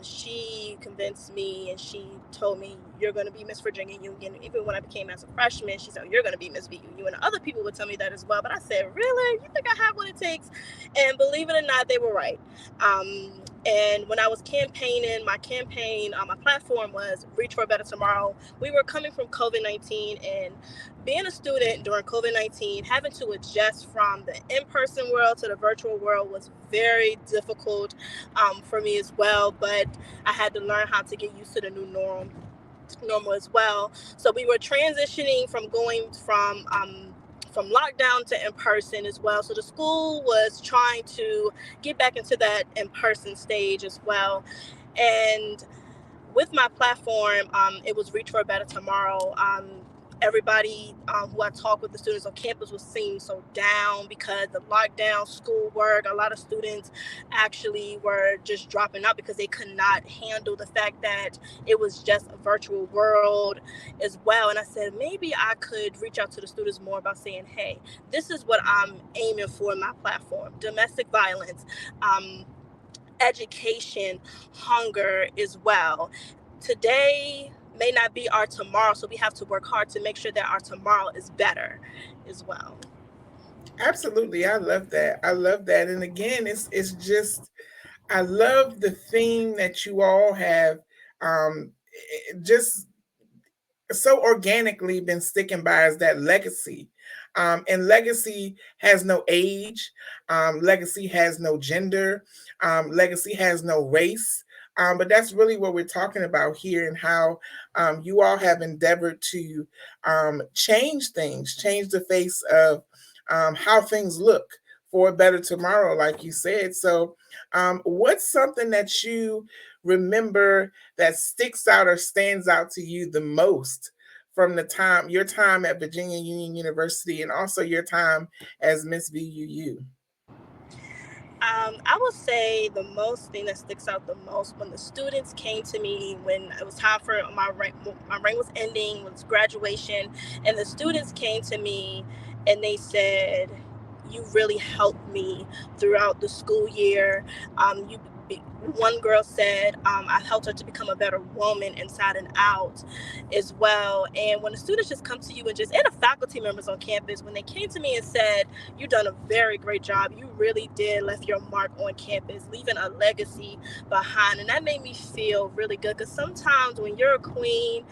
She convinced me and she told me, "You're going to be Miss Virginia Union." Even when I became as a freshman, she said, "You're going to be Miss VUU." And other people would tell me that as well. But I said, "Really? You think I have what it takes?" And believe it or not, they were right. And when I was campaigning, my platform was Reach for a Better Tomorrow. We were coming from COVID-19, and being a student during COVID-19, having to adjust from the in-person world to the virtual world was very difficult for me as well. But I had to learn how to get used to the new normal as well. So we were transitioning from going from lockdown to in-person as well. So the school was trying to get back into that in-person stage as well. And with my platform, it was Reach for a Better Tomorrow. everybody who I talked with, the students on campus, was seem so down because the lockdown, schoolwork. A lot of students actually were just dropping out because they could not handle the fact that it was just a virtual world as well. And I said, maybe I could reach out to the students more about saying, hey, this is what I'm aiming for in my platform: domestic violence, education, hunger as well. Today may not be our tomorrow, so we have to work hard to make sure that our tomorrow is better as well. Absolutely. I love that. I love that. And again, it's just, I love the theme that you all have just so organically been sticking by, is that legacy. And legacy has no age, legacy has no gender, legacy has no race. But that's really what we're talking about here, and how you all have endeavored to change things, change the face of how things look for a better tomorrow, like you said. So, what's something that you remember that sticks out or stands out to you the most from your time at Virginia Union University, and also your time as Miss VUU? I would say the most thing that sticks out the most, when the students came to me when it was time for my rank was ending, was graduation, and the students came to me and they said, "You really helped me throughout the school year. You." One girl said, I helped her to become a better woman inside and out as well. And when the students just come to you and the faculty members on campus, when they came to me and said, "You've done a very great job. You really did left your mark on campus, leaving a legacy behind." And that made me feel really good, because sometimes when you're a queen,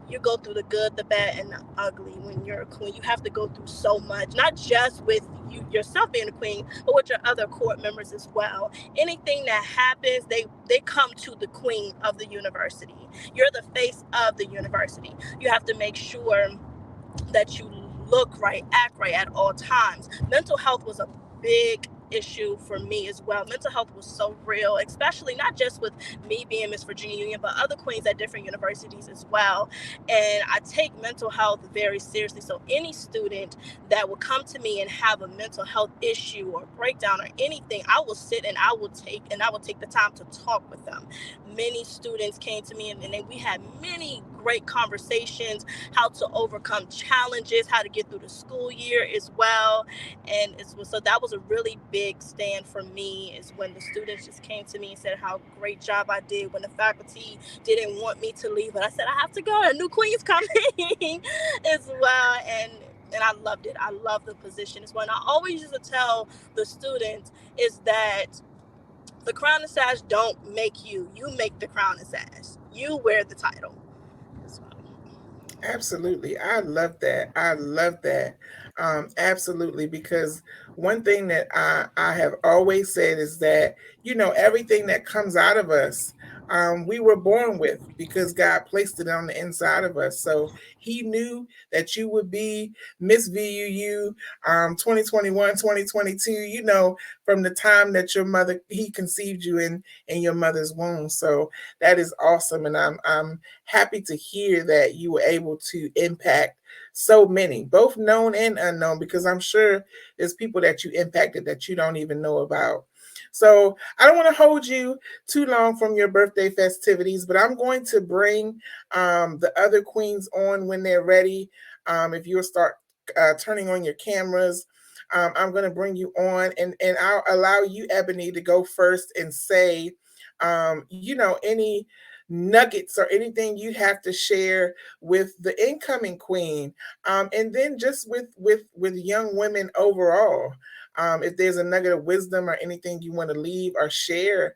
you go through the good, the bad, and the ugly. When you're a queen, you have to go through so much, not just with you yourself being a queen, but with your other court members as well. Anything that happens, they come to the queen of the university. You're the face of the university. You have to make sure that you look right, act right at all times. Mental health was a big issue for me as well. Mental health was so real, especially not just with me being Miss Virginia Union, but other queens at different universities as well. And I take mental health very seriously. So any student that will come to me and have a mental health issue or breakdown or anything, I will sit and I will take the time to talk with them. Many students came to me and then we had many great conversations, how to overcome challenges, how to get through the school year as well. And so that was a really big stand for me, is when the students just came to me and said how great job I did, when the faculty didn't want me to leave, but I said I have to go, a new queen's coming as well. And I loved it. I love the position as well. And I always used to tell the students is that the crown and sash don't make you. You make the crown and sash. You wear the title. Absolutely. I love that. I love that. Absolutely. Because one thing that I have always said is that, everything that comes out of us, we were born with, because God placed it on the inside of us. So he knew that you would be Miss VUU 2021, 2022, from the time that he conceived you in your mother's womb. So that is awesome. And I'm happy to hear that you were able to impact so many, both known and unknown, because I'm sure there's people that you impacted that you don't even know about. So I don't want to hold you too long from your birthday festivities, but I'm going to bring the other queens on when they're ready. If you'll start turning on your cameras, I'm going to bring you on, and I'll allow you, Ebony, to go first and say, any nuggets or anything you have to share with the incoming queen, and then just with young women overall. If there's a nugget of wisdom or anything you want to leave or share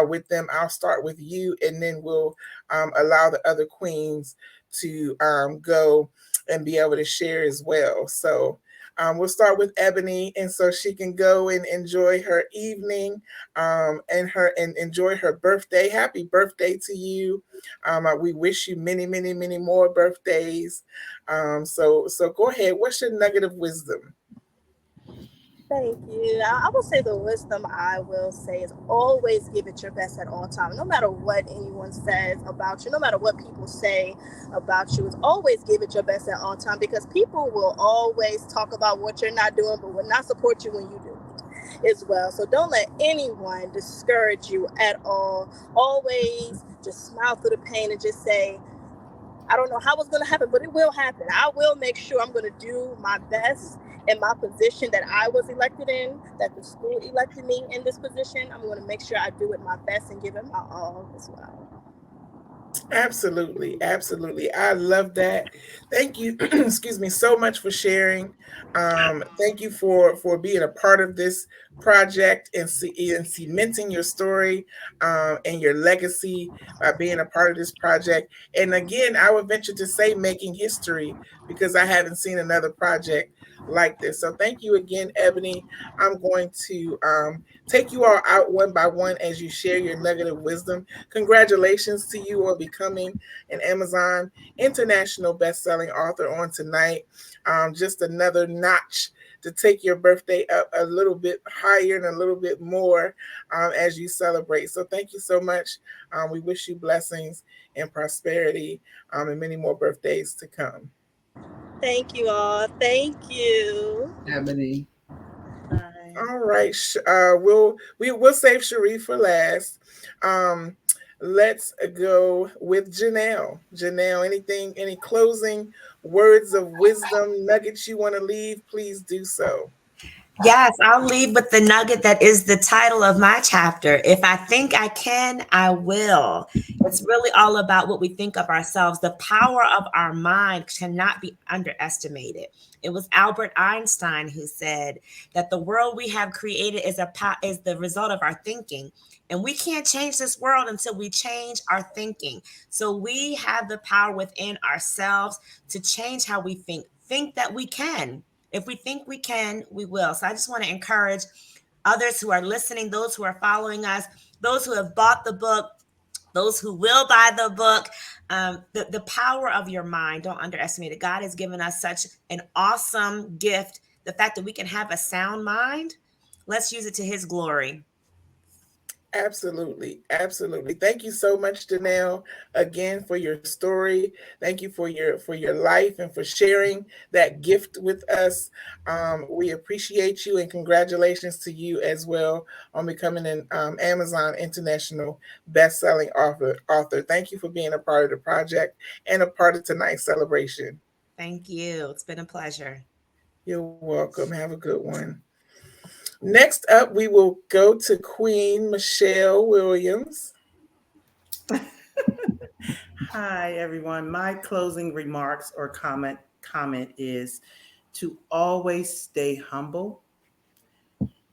with them, I'll start with you, and then we'll allow the other queens to go and be able to share as well. So we'll start with Ebony, and so she can go and enjoy her evening and enjoy her birthday. Happy birthday to you. We wish you many, many, many more birthdays. So go ahead. What's your nugget of wisdom? Thank you. I will say the wisdom I will say is always give it your best at all times. No matter what anyone says about you, no matter what people say about you, it's always give it your best at all times, because people will always talk about what you're not doing, but will not support you when you do it as well. So don't let anyone discourage you at all. Always just smile through the pain and just say, I don't know how it's going to happen, but it will happen. I will make sure I'm going to do my best in my position that I was elected in, that the school elected me in this position. I'm going to make sure I do it my best and give it my all as well. Absolutely, absolutely. I love that. Thank you, excuse me, so much for sharing. Thank you for being a part of this project and, and cementing your story and your legacy by being a part of this project. And again, I would venture to say making history, because I haven't seen another project like this. So thank you again, Ebony. I'm going to take you all out one by one as you share your nugget of wisdom. Congratulations to you on becoming an Amazon international best-selling author on tonight. Just another notch to take your birthday up a little bit higher and a little bit more as you celebrate. So thank you so much. We wish you blessings and prosperity and many more birthdays to come. Thank you all. Thank you. Ebony. All right. We'll save Cherie for last. Let's go with Janelle. Janelle, any closing words of wisdom, nuggets you want to leave? Please do so. Yes, I'll leave with the nugget that is the title of my chapter. If I think I can, I will. It's really all about what we think of ourselves. The power of our mind cannot be underestimated. It was Albert Einstein who said that the world we have created is the result of our thinking. And we can't change this world until we change our thinking. So we have the power within ourselves to change how we think. Think that we can. If we think we can, we will. So I just want to encourage others who are listening, those who are following us, those who have bought the book, those who will buy the book, the power of your mind, don't underestimate it. God has given us such an awesome gift. The fact that we can have a sound mind, let's use it to his glory. Absolutely. Absolutely. Thank you so much, Janelle, again for your story. Thank you for your life and for sharing that gift with us. We appreciate you, and congratulations to you as well on becoming an Amazon International best-selling author. Thank you for being a part of the project and a part of tonight's celebration. Thank you. It's been a pleasure. You're welcome. Have a good one. Next up, we will go to Queen Michelle Williams. Hi, everyone. My closing remarks or comment is to always stay humble.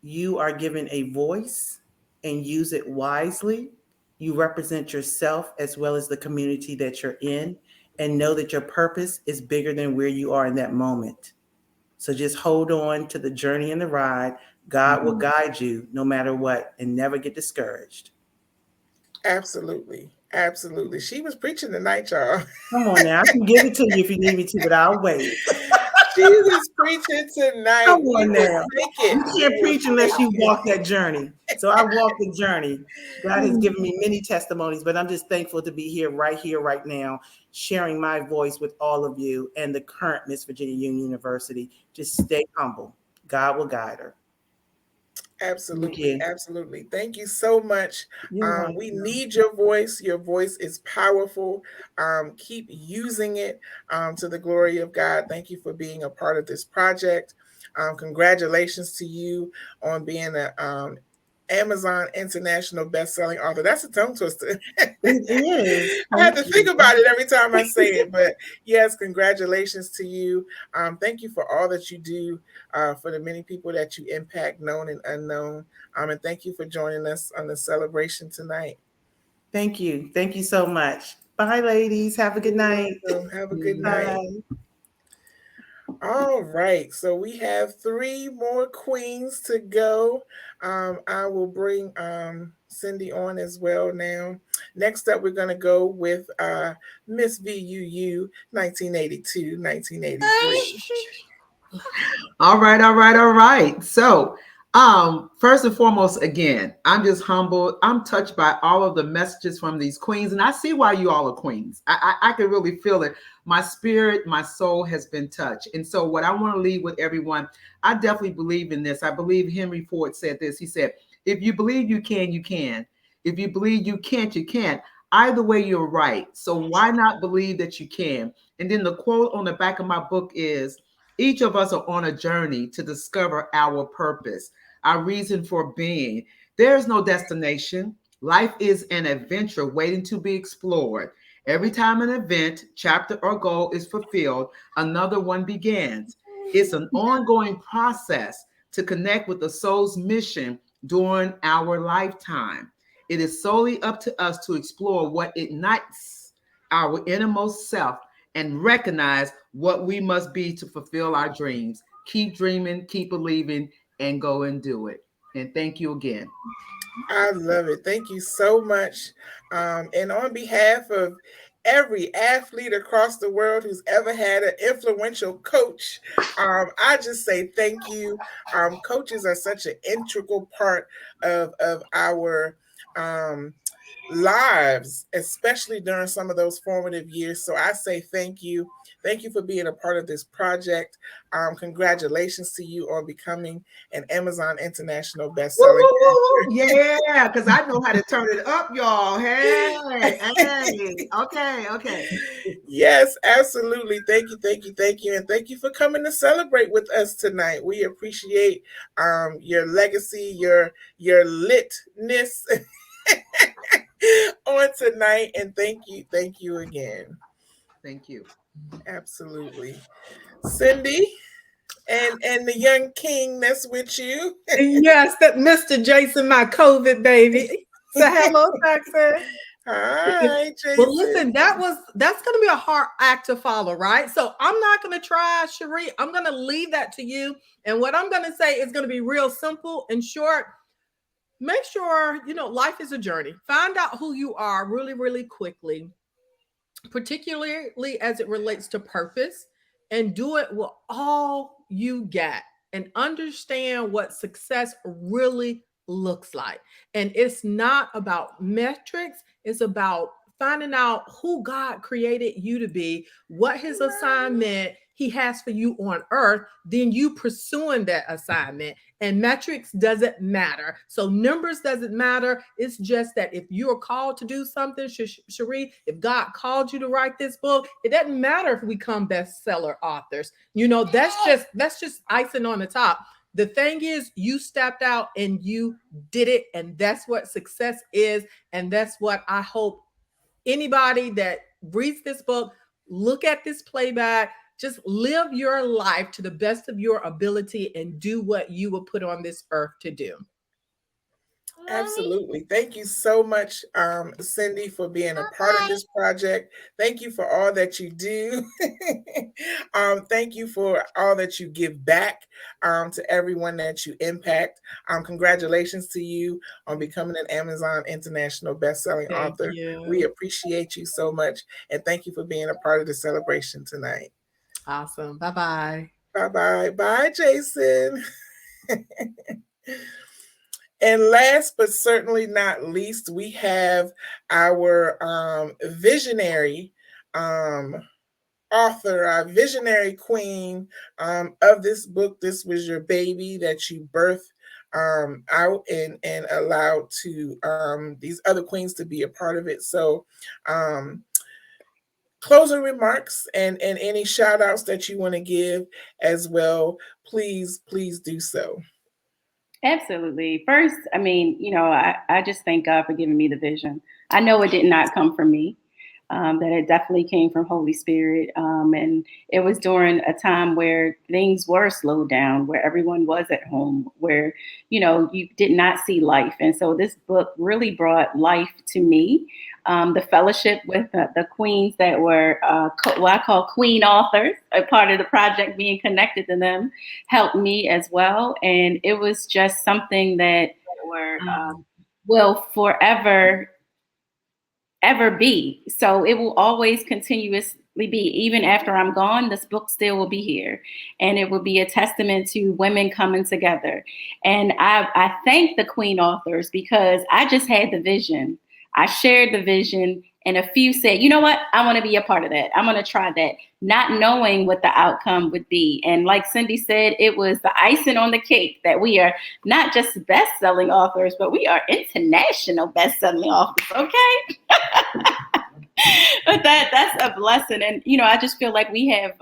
You are given a voice and use it wisely. You represent yourself as well as the community that you're in, and know that your purpose is bigger than where you are in that moment. So just hold on to the journey and the ride. God will guide you no matter what, and never get discouraged. Absolutely. Absolutely. She was preaching tonight, y'all. Come on now. I can give it to you if you need me to, but I'll wait. She was preaching tonight. Come on now. You can't preach unless you walk that journey. So I walked the journey. God has given me many testimonies, but I'm just thankful to be here, right now, sharing my voice with all of you and the current Miss Virginia Union University. Just stay humble. God will guide her. Absolutely. Absolutely. Thank you so much. We need your voice. Your voice is powerful. Keep using it to the glory of God. Thank you for being a part of this project. Congratulations to you on being a Amazon International best-selling author. That's a tongue twister. It is. I have to think about it every time I say it, but yes, congratulations to you. Thank you for all that you do for the many people that you impact, known and unknown. And thank you for joining us on the celebration tonight. Thank you. Thank you so much. Bye, ladies. Have a good night. Have a good night. All right, so we have 3 more queens to go. I will bring Cindy on as well now. Next up, we're going to go with Miss VUU 1982-1983. All right, all right, all right. So, first and foremost, again, I'm just humbled. I'm touched by all of the messages from these queens, and I see why you all are queens. I can really feel it. My spirit, my soul has been touched. And so, what I want to leave with everyone, I definitely believe in this. I believe Henry Ford said this. He said, "If you believe you can, you can. If you believe you can't, you can't. Either way, you're right. So why not believe that you can?" And then the quote on the back of my book is, "Each of us are on a journey to discover our purpose, our reason for being. There is no destination. Life is an adventure waiting to be explored. Every time an event, chapter, or goal is fulfilled, another one begins. It's an ongoing process to connect with the soul's mission during our lifetime. It is solely up to us to explore what ignites our innermost self and recognize what we must be to fulfill our dreams. Keep dreaming, keep believing, and go and do it." And thank you again. I love it. Thank you so much. And on behalf of every athlete across the world who's ever had an influential coach, I just say thank you. Coaches are such an integral part of our lives, especially during some of those formative years. So I say thank you. Thank you for being a part of this project. Congratulations to you on becoming an Amazon International Woo, best-selling woo, woo, author. woo. Yeah, because I know how to turn it up, y'all. Hey, hey. Okay, okay. Yes, absolutely. Thank you, thank you, thank you, and thank you for coming to celebrate with us tonight. We appreciate your legacy, your litness on tonight, and thank you again. Thank you. Absolutely, Cindy, and the young king that's with you. Yes, that Mr. Jason, my COVID baby. So hello, Texas. Hi, Jason. Well, listen, that's going to be a hard act to follow, right? So I'm not going to try, Cherie. I'm going to leave that to you. And what I'm going to say is going to be real simple and short. Make sure, life is a journey. Find out who you are really, really quickly, particularly as it relates to purpose, and do it with all you got and understand what success really looks like. And it's not about metrics, it's about finding out who God created you to be, what his assignment he has for you on earth, then you pursuing that assignment. And metrics doesn't matter. So numbers doesn't matter. It's just that if you are called to do something, Cherie, if God called you to write this book, it doesn't matter if we become bestseller authors. That's just icing on the top. The thing is, you stepped out and you did it. And that's what success is. And that's what I hope anybody that reads this book, look at this playback, just live your life to the best of your ability and do what you were put on this earth to do. Absolutely. Thank you so much, Cindy, for being a part of this project. Thank you for all that you do. Thank you for all that you give back to everyone that you impact. Congratulations to you on becoming an Amazon International best-selling author. You. We appreciate you so much. And thank you for being a part of the celebration tonight. Awesome. Bye-bye. Bye-bye. Bye, Jason. And last but certainly not least, we have our visionary author, our visionary queen of this book. This was your baby that you birthed out and allowed to these other queens to be a part of it. So closing remarks and any shout outs that you want to give as well, please do so. Absolutely. First, I just thank God for giving me the vision. I know it did not come from me, that it definitely came from Holy Spirit. And it was during a time where things were slowed down, where everyone was at home, where, you did not see life. And so this book really brought life to me. The fellowship with the queens that were what I call queen authors, a part of the project, being connected to them, helped me as well. And it was just something that will forever ever be. So it will always continuously be, even after I'm gone, this book still will be here. And it will be a testament to women coming together. And I thank the Queen authors, because I just had the vision. I shared the vision, and a few said, you know what, I want to be a part of that. I'm going to try that, not knowing what the outcome would be. And like Cindy said, it was the icing on the cake that we are not just best-selling authors, but we are international best-selling authors, okay? But that's a blessing. And, you know, I just feel like we have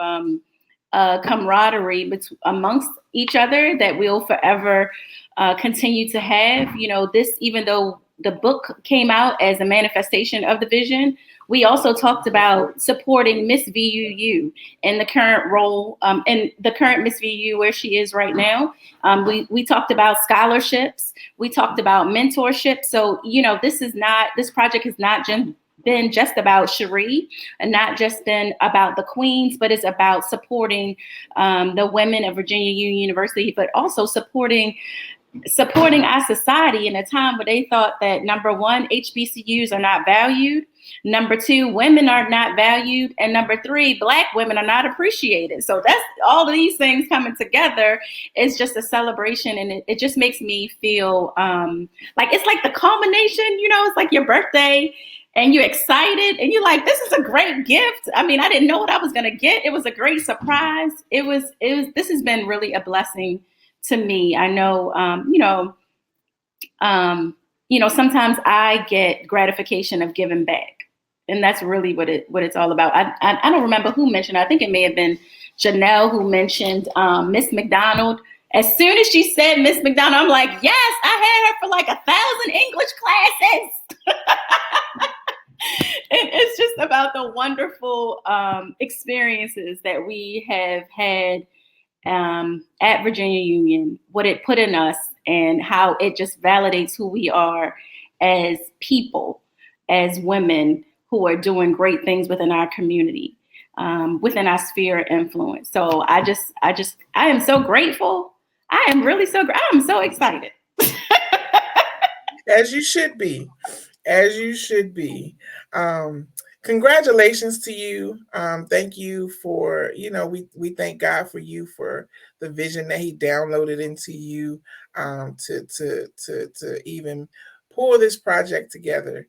camaraderie amongst each other that we'll forever continue to have. You know, this, even though the book came out as a manifestation of the vision, we also talked about supporting Miss VUU in the current role, in the current Miss VUU where she is right now. We talked about scholarships. We talked about mentorship. So, you know, this project has not been just about Cherie, and not just been about the queens, but it's about supporting the women of Virginia Union University, but also supporting our society in a time where they thought that, number one, HBCUs are not valued. Number two, women are not valued. And number three, Black women are not appreciated. So that's all of these things coming together is just a celebration. And it just makes me feel like it's like the culmination, you know, it's like your birthday and you're excited and you're like, this is a great gift. I mean, I didn't know what I was going to get. It was a great surprise. This has been really a blessing to me. I know, sometimes I get gratification of giving back, and that's really what it's all about. I don't remember who mentioned, I think it may have been Janelle who mentioned Miss McDonald. As soon as she said Miss McDonald, I'm like, yes, I had her for like 1,000 English classes. And it's just about the wonderful experiences that we have had at Virginia Union, what it put in us, and how it just validates who we are as people, as women who are doing great things within our community, within our sphere of influence. So I am so grateful. I am really I'm so excited. As you should be. As you should be. Congratulations to you. Thank you for, we thank God for you, for the vision that he downloaded into you, to even pull this project together.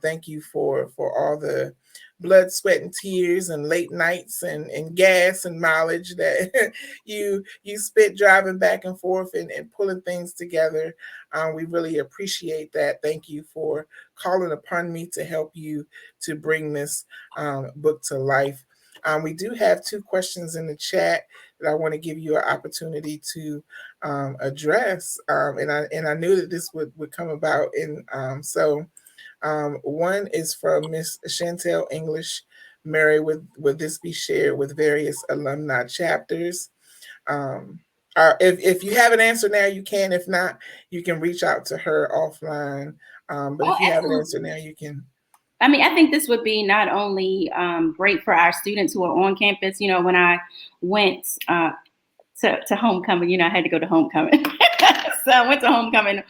Thank you for all the blood, sweat, and tears, and late nights, and gas and mileage that you spent driving back and forth and pulling things together. We really appreciate that. Thank you for calling upon me to help you to bring this book to life. We do have 2 questions in the chat that I want to give you an opportunity to address. And I knew that this would come about. One is from Miss Chantel English. Mary, would this be shared with various alumni chapters? If you have an answer now, you can. If not, you can reach out to her offline. But if you have an answer now, you can. I mean, I think this would be not only great for our students who are on campus. You know, when I went to homecoming, I had to go to homecoming. So I went to homecoming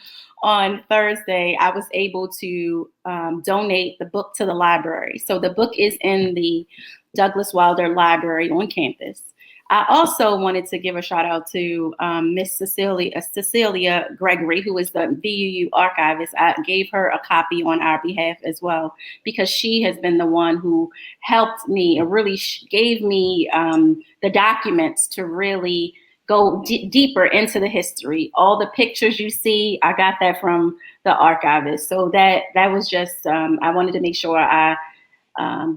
on Thursday. I was able to donate the book to the library. So the book is in the Douglas Wilder Library on campus. I also wanted to give a shout out to Miss Cecilia Gregory, who is the VUU archivist. I gave her a copy on our behalf as well, because she has been the one who helped me and really gave me the documents to really go deeper into the history. All the pictures you see, I got that from the archivist. So that was just, I wanted to make sure I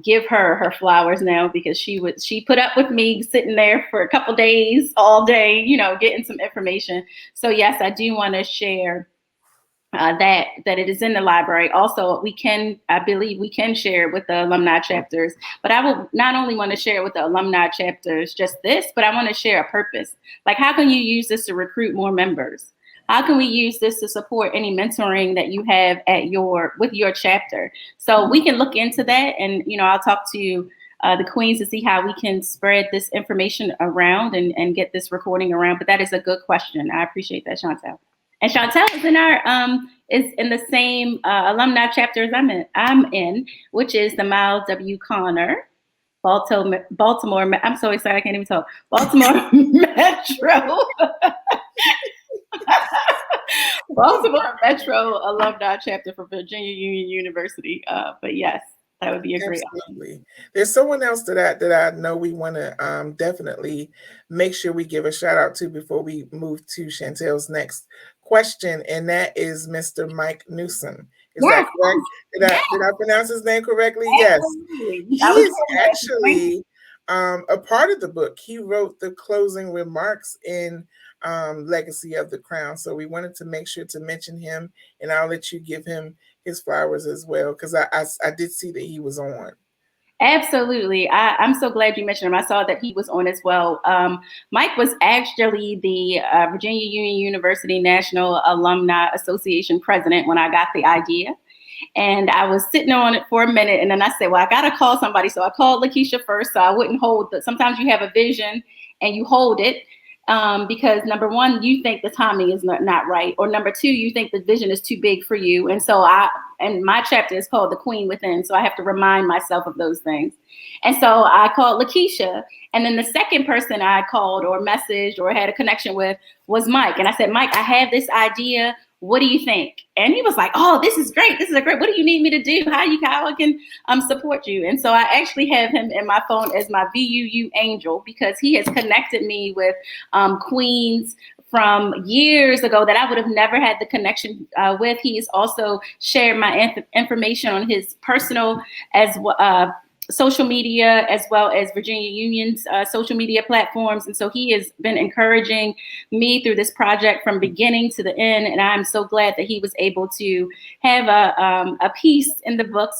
give her flowers now, because she put up with me sitting there for a couple days, all day, getting some information. So yes, I do want to share that it is in the library. Also, I believe we can share it with the alumni chapters, but I will not only want to share it with the alumni chapters, just this, but I want to share a purpose. Like, how can you use this to recruit more members? How can we use this to support any mentoring that you have with your chapter? So we can look into that, and I'll talk to the queens to see how we can spread this information around and get this recording around. But that is a good question. I appreciate that, Chantel. And Chantel is in our is in the same alumni chapter as I'm in, which is the Miles W. Connor, Baltimore. I'm so excited I can't even talk. Baltimore Metro. Baltimore Metro alumni chapter for Virginia Union University. But yes, that would be a great Absolutely. There's someone else that I know we want to definitely make sure we give a shout out to before we move to Chantel's next question, and that is Mr. Mike Newsom. Is that correct? Did I pronounce his name correctly? Yes. He is actually a part of the book. He wrote the closing remarks in Legacy of the Crown. So we wanted to make sure to mention him, and I'll let you give him his flowers as well, because I did see that he was on. Absolutely. I'm so glad you mentioned him. I saw that he was on as well. Mike was actually the Virginia Union University National Alumni Association president when I got the idea. And I was sitting on it for a minute, and then I said, well, I got to call somebody. So I called Lakeisha first, so I wouldn't hold the, sometimes you have a vision and you hold it. Because number one, you think the timing is not right, or number two, you think the vision is too big for you. And so and my chapter is called The Queen Within, so I have to remind myself of those things. And so I called Lakeisha, and then the second person I called or messaged or had a connection with was Mike. And I said, Mike, I have this idea. What do you think? And he was like, oh, this is great. This is great. What do you need me to do? How I can support you? And so I actually have him in my phone as my VUU angel, because he has connected me with queens from years ago that I would have never had the connection with. He's also shared my information on his personal social media, as well as Virginia Union's social media platforms. And so he has been encouraging me through this project from beginning to the end. And I'm so glad that he was able to have a piece in the book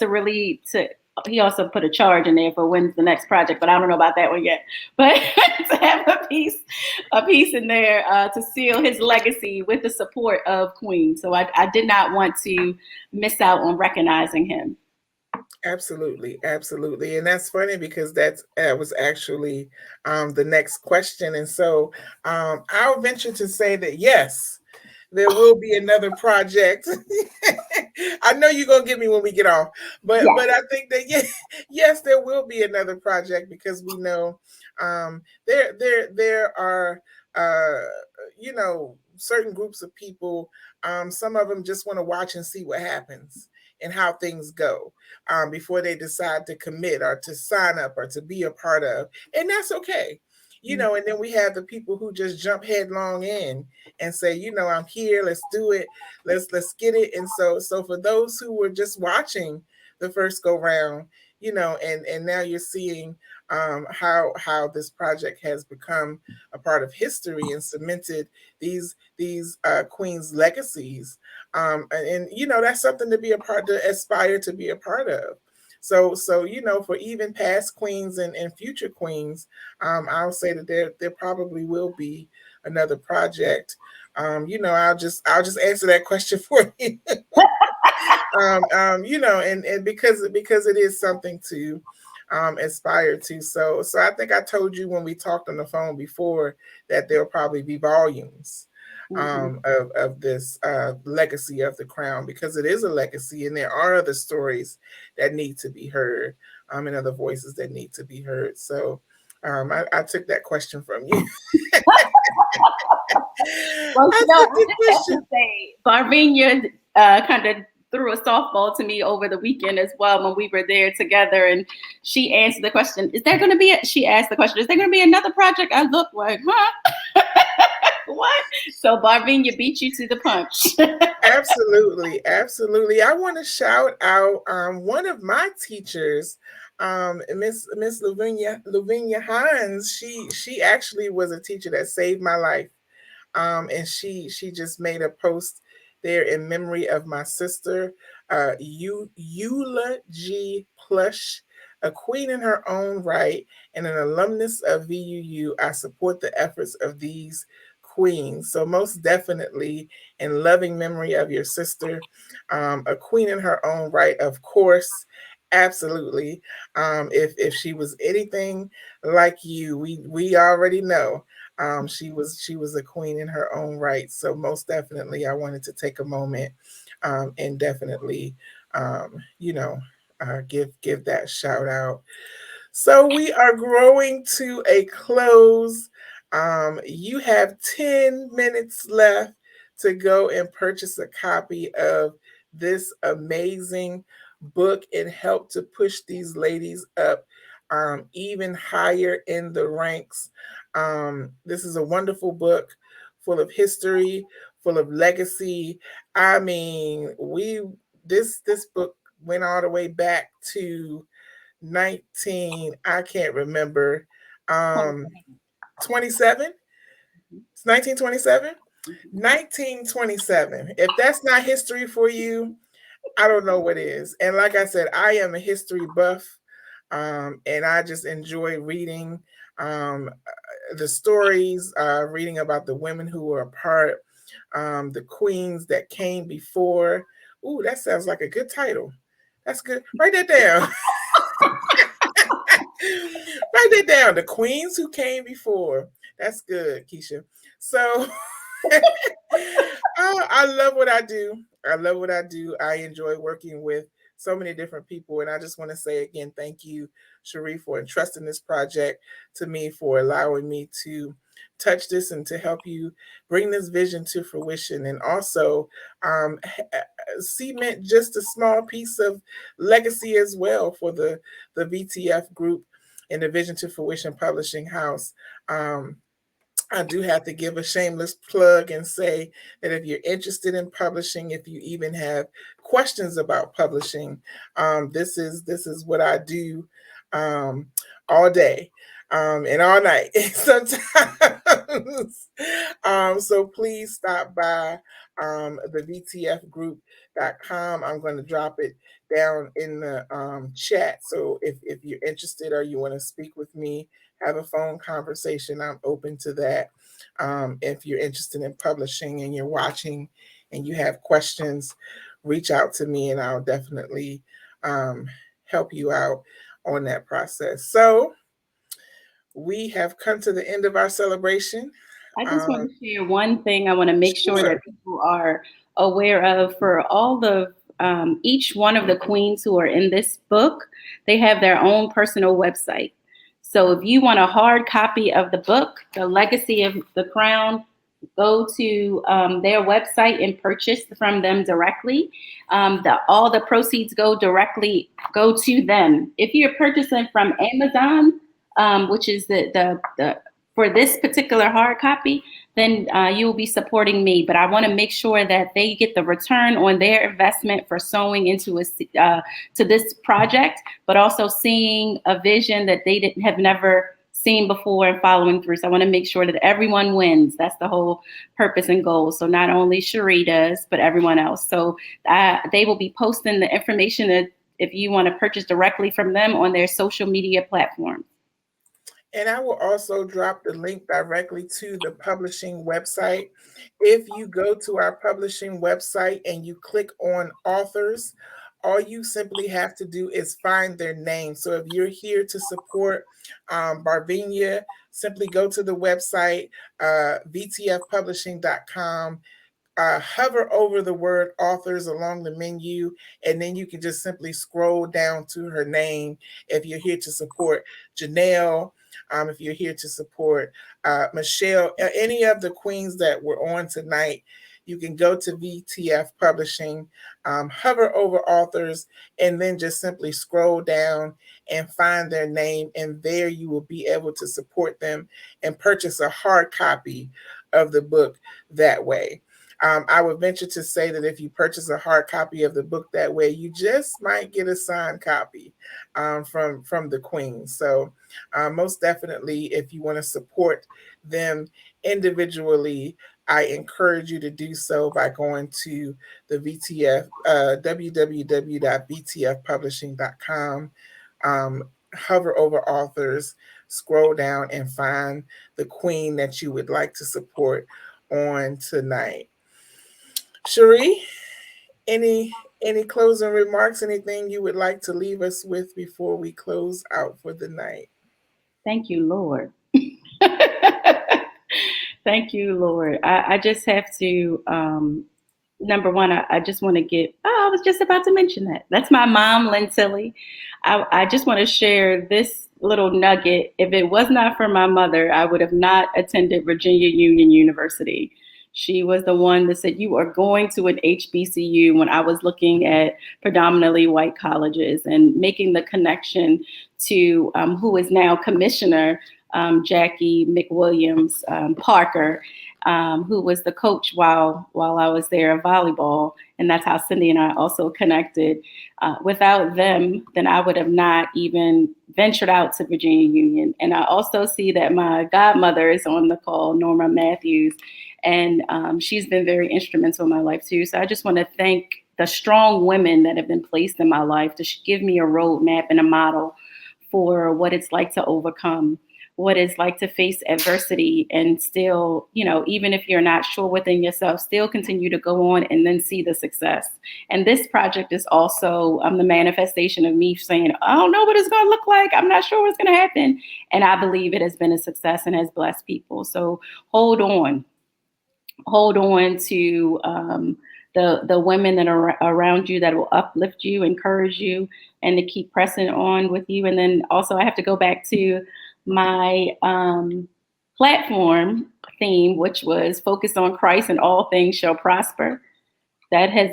he also put a charge in there for when's the next project, but I don't know about that one yet. But to have a piece in there to seal his legacy with the support of Queen. So I did not want to miss out on recognizing him. Absolutely, absolutely. And that's funny because that was actually the next question. And so I'll venture to say that, yes, there will be another project. I know you're going to get me when we get off, but I think that, yes, there will be another project, because we know there are, certain groups of people. Some of them just want to watch and see what happens and how things go before they decide to commit or to sign up or to be a part of. And that's okay. And then we have the people who just jump headlong in and say, I'm here, let's do it. Let's get it. And so for those who were just watching the first go round, and now you're seeing how this project has become a part of history and cemented these queens' legacies. And that's something to be a part, to aspire to be a part of. So for even past queens and future queens, I'll say that there probably will be another project. I'll just answer that question for you. And because it is something to aspire to. So I think I told you when we talked on the phone before that there'll probably be volumes of this legacy of the crown, because it is a legacy, and there are other stories that need to be heard, and other voices that need to be heard. So I took that question from you. Well, I have to say, Barvinia kind of threw a softball to me over the weekend as well when we were there together, and she answered the question, she asked the question, is there going to be another project? I looked like, huh? What? So Barvinia beat you to the punch. Absolutely. I want to shout out one of my teachers, Miss Lavinia Hines. She actually was a teacher that saved my life. And she just made a post there in memory of my sister, Eula G. Plush, a queen in her own right and an alumnus of VUU. I support the efforts of these queens. So most definitely, in loving memory of your sister, a queen in her own right, of course. Absolutely. If she was anything like you, we already know She was a queen in her own right. So most definitely, I wanted to take a moment and definitely, give that shout out. So we are growing to a close. You have 10 minutes left to go and purchase a copy of this amazing book and help to push these ladies up even higher in the ranks. This is a wonderful book full of history, full of legacy. I mean, this book went all the way back to I can't remember, 27. It's 1927. 1927. If that's not history for you, I don't know what is. And like I said, I am a history buff, and I just enjoy reading the stories, reading about the women who were a part, the queens that came before. Ooh, that sounds like a good title. That's good. Write that down. Write that down. The queens who came before. That's good, Keisha. So I love what I do. I love what I do. I enjoy working with so many different people. And I just want to say again, thank you, Cherie, for entrusting this project to me, for allowing me to touch this and to help you bring this vision to fruition. And also cement just a small piece of legacy as well for the VTF group and the Vision to Fruition Publishing House. I do have to give a shameless plug and say that if you're interested in publishing, if you even have questions about publishing, this is what I do all day and all night sometimes. So please stop by the VTFgroup.com. I'm going to drop it down in the chat. So if you're interested or you want to speak with me, have a phone conversation, I'm open to that. If you're interested in publishing and you're watching and you have questions, reach out to me and I'll definitely help you out on that process. So we have come to the end of our celebration. I just want to share one thing I want to make sure that people are aware of. For all the each one of the queens who are in this book, they have their own personal website. So if you want a hard copy of the book, The Legacy of the Crown, go to their website and purchase from them directly. All the proceeds go to them. If you're purchasing from Amazon, which is the for this particular hard copy, then you will be supporting me. But I want to make sure that they get the return on their investment for sowing into to this project, but also seeing a vision that they have never seen before and following through. So I want to make sure that everyone wins. That's the whole purpose and goal. So not only Cherie does, but everyone else. So they will be posting the information that if you want to purchase directly from them on their social media platforms. And I will also drop the link directly to the publishing website. If you go to our publishing website and you click on authors, all you simply have to do is find their name. So if you're here to support Barvinia, simply go to the website, vtfpublishing.com. Hover over the word authors along the menu, and then you can just simply scroll down to her name. If you're here to support Janelle, if you're here to support Michelle, any of the queens that were on tonight, you can go to VTF Publishing, hover over authors, and then just simply scroll down and find their name. And there you will be able to support them and purchase a hard copy of the book that way. I would venture to say that if you purchase a hard copy of the book that way, you just might get a signed copy from the queen. So most definitely, if you want to support them individually, I encourage you to do so by going to the VTF, www.vtfpublishing.com, hover over authors, scroll down and find the queen that you would like to support on tonight. Cherie, any closing remarks, anything you would like to leave us with before we close out for the night? Thank you, Lord. Thank you, Lord. I just have to, number one, I just want to get, I was just about to mention that. That's my mom, Lynn Tilly. I just want to share this little nugget. If it was not for my mother, I would have not attended Virginia Union University. She was the one that said, you are going to an HBCU, when I was looking at predominantly white colleges, and making the connection to who is now Commissioner Jackie McWilliams Parker, who was the coach while I was there at volleyball. And that's how Cindy and I also connected. Without them, then I would have not even ventured out to Virginia Union. And I also see that my godmother is on the call, Norma Matthews, and she's been very instrumental in my life too. So I just want to thank the strong women that have been placed in my life to give me a roadmap and a model for what it's like to overcome, what it's like to face adversity, and still, even if you're not sure within yourself, still continue to go on and then see the success. And this project is also the manifestation of me saying, I don't know what it's going to look like. I'm not sure what's going to happen. And I believe it has been a success and has blessed people. So hold on to the women that are around you that will uplift you, encourage you, and to keep pressing on with you. And then also I have to go back to my platform theme, which was focused on Christ and all things shall prosper. That has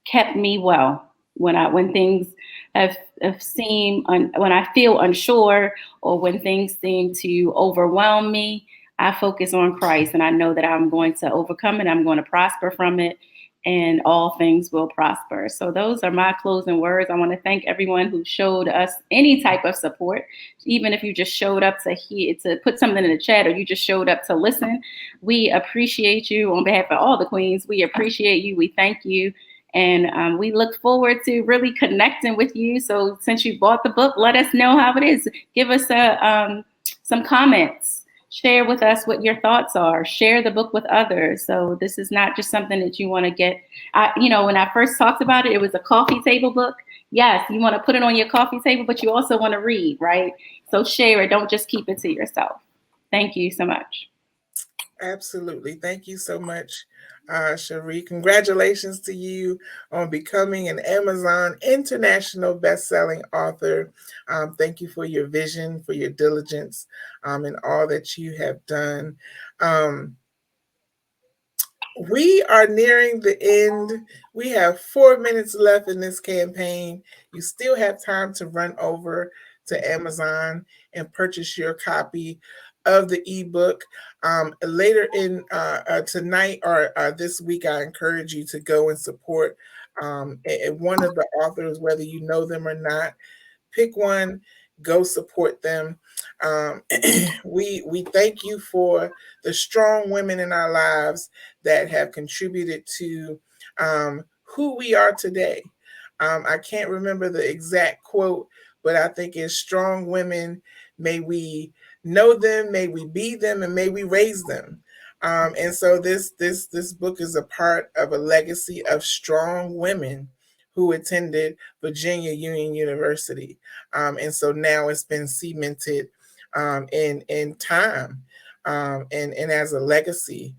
kept me well when things have seemed, when I feel unsure, or when things seem to overwhelm me, I focus on Christ, and I know that I'm going to overcome it. I'm going to prosper from it, and all things will prosper. So those are my closing words. I want to thank everyone who showed us any type of support, even if you just showed up to put something in the chat, or you just showed up to listen. We appreciate you on behalf of all the queens. We appreciate you. We thank you. And we look forward to really connecting with you. So since you bought the book, let us know how it is. Give us some comments. Share with us what your thoughts are. Share the book with others. So this is not just something that you want to get. When I first talked about it, it was a coffee table book. Yes, you want to put it on your coffee table, but you also want to read, right? So share it. Don't just keep it to yourself. Thank you so much. Absolutely. Thank you so much, Cherie. Congratulations to you on becoming an Amazon international best-selling author. Thank you for your vision, for your diligence, and all that you have done. We are nearing the end. We have 4 minutes left in this campaign. You still have time to run over to Amazon and purchase your copy of the ebook. Later in tonight or this week, I encourage you to go and support one of the authors, whether you know them or not. Pick one, go support them. We thank you for the strong women in our lives that have contributed to who we are today. I can't remember the exact quote, but I think it's strong women. May we know them, may we be them, and may we raise them. And so this book is a part of a legacy of strong women who attended Virginia Union University. And so now it's been cemented in time and as a legacy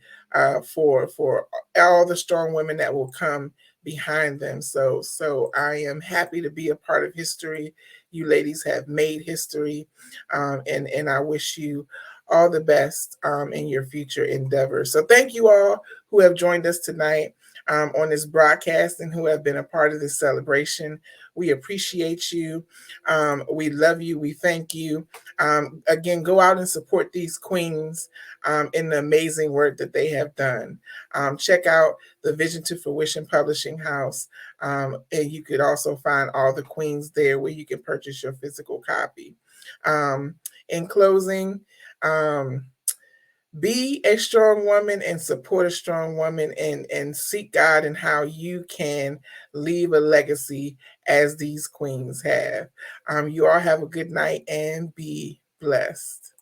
for all the strong women that will come behind them. So I am happy to be a part of history. You ladies have made history, and I wish you all the best in your future endeavors. So thank you all who have joined us tonight on this broadcast and who have been a part of this celebration. We appreciate you. We love you. We thank you. Again, go out and support these queens in the amazing work that they have done. Check out the Vision to Fruition Publishing House. And you could also find all the queens there where you can purchase your physical copy. In closing, be a strong woman and support a strong woman and seek God in how you can leave a legacy as these queens have. You all have a good night and be blessed.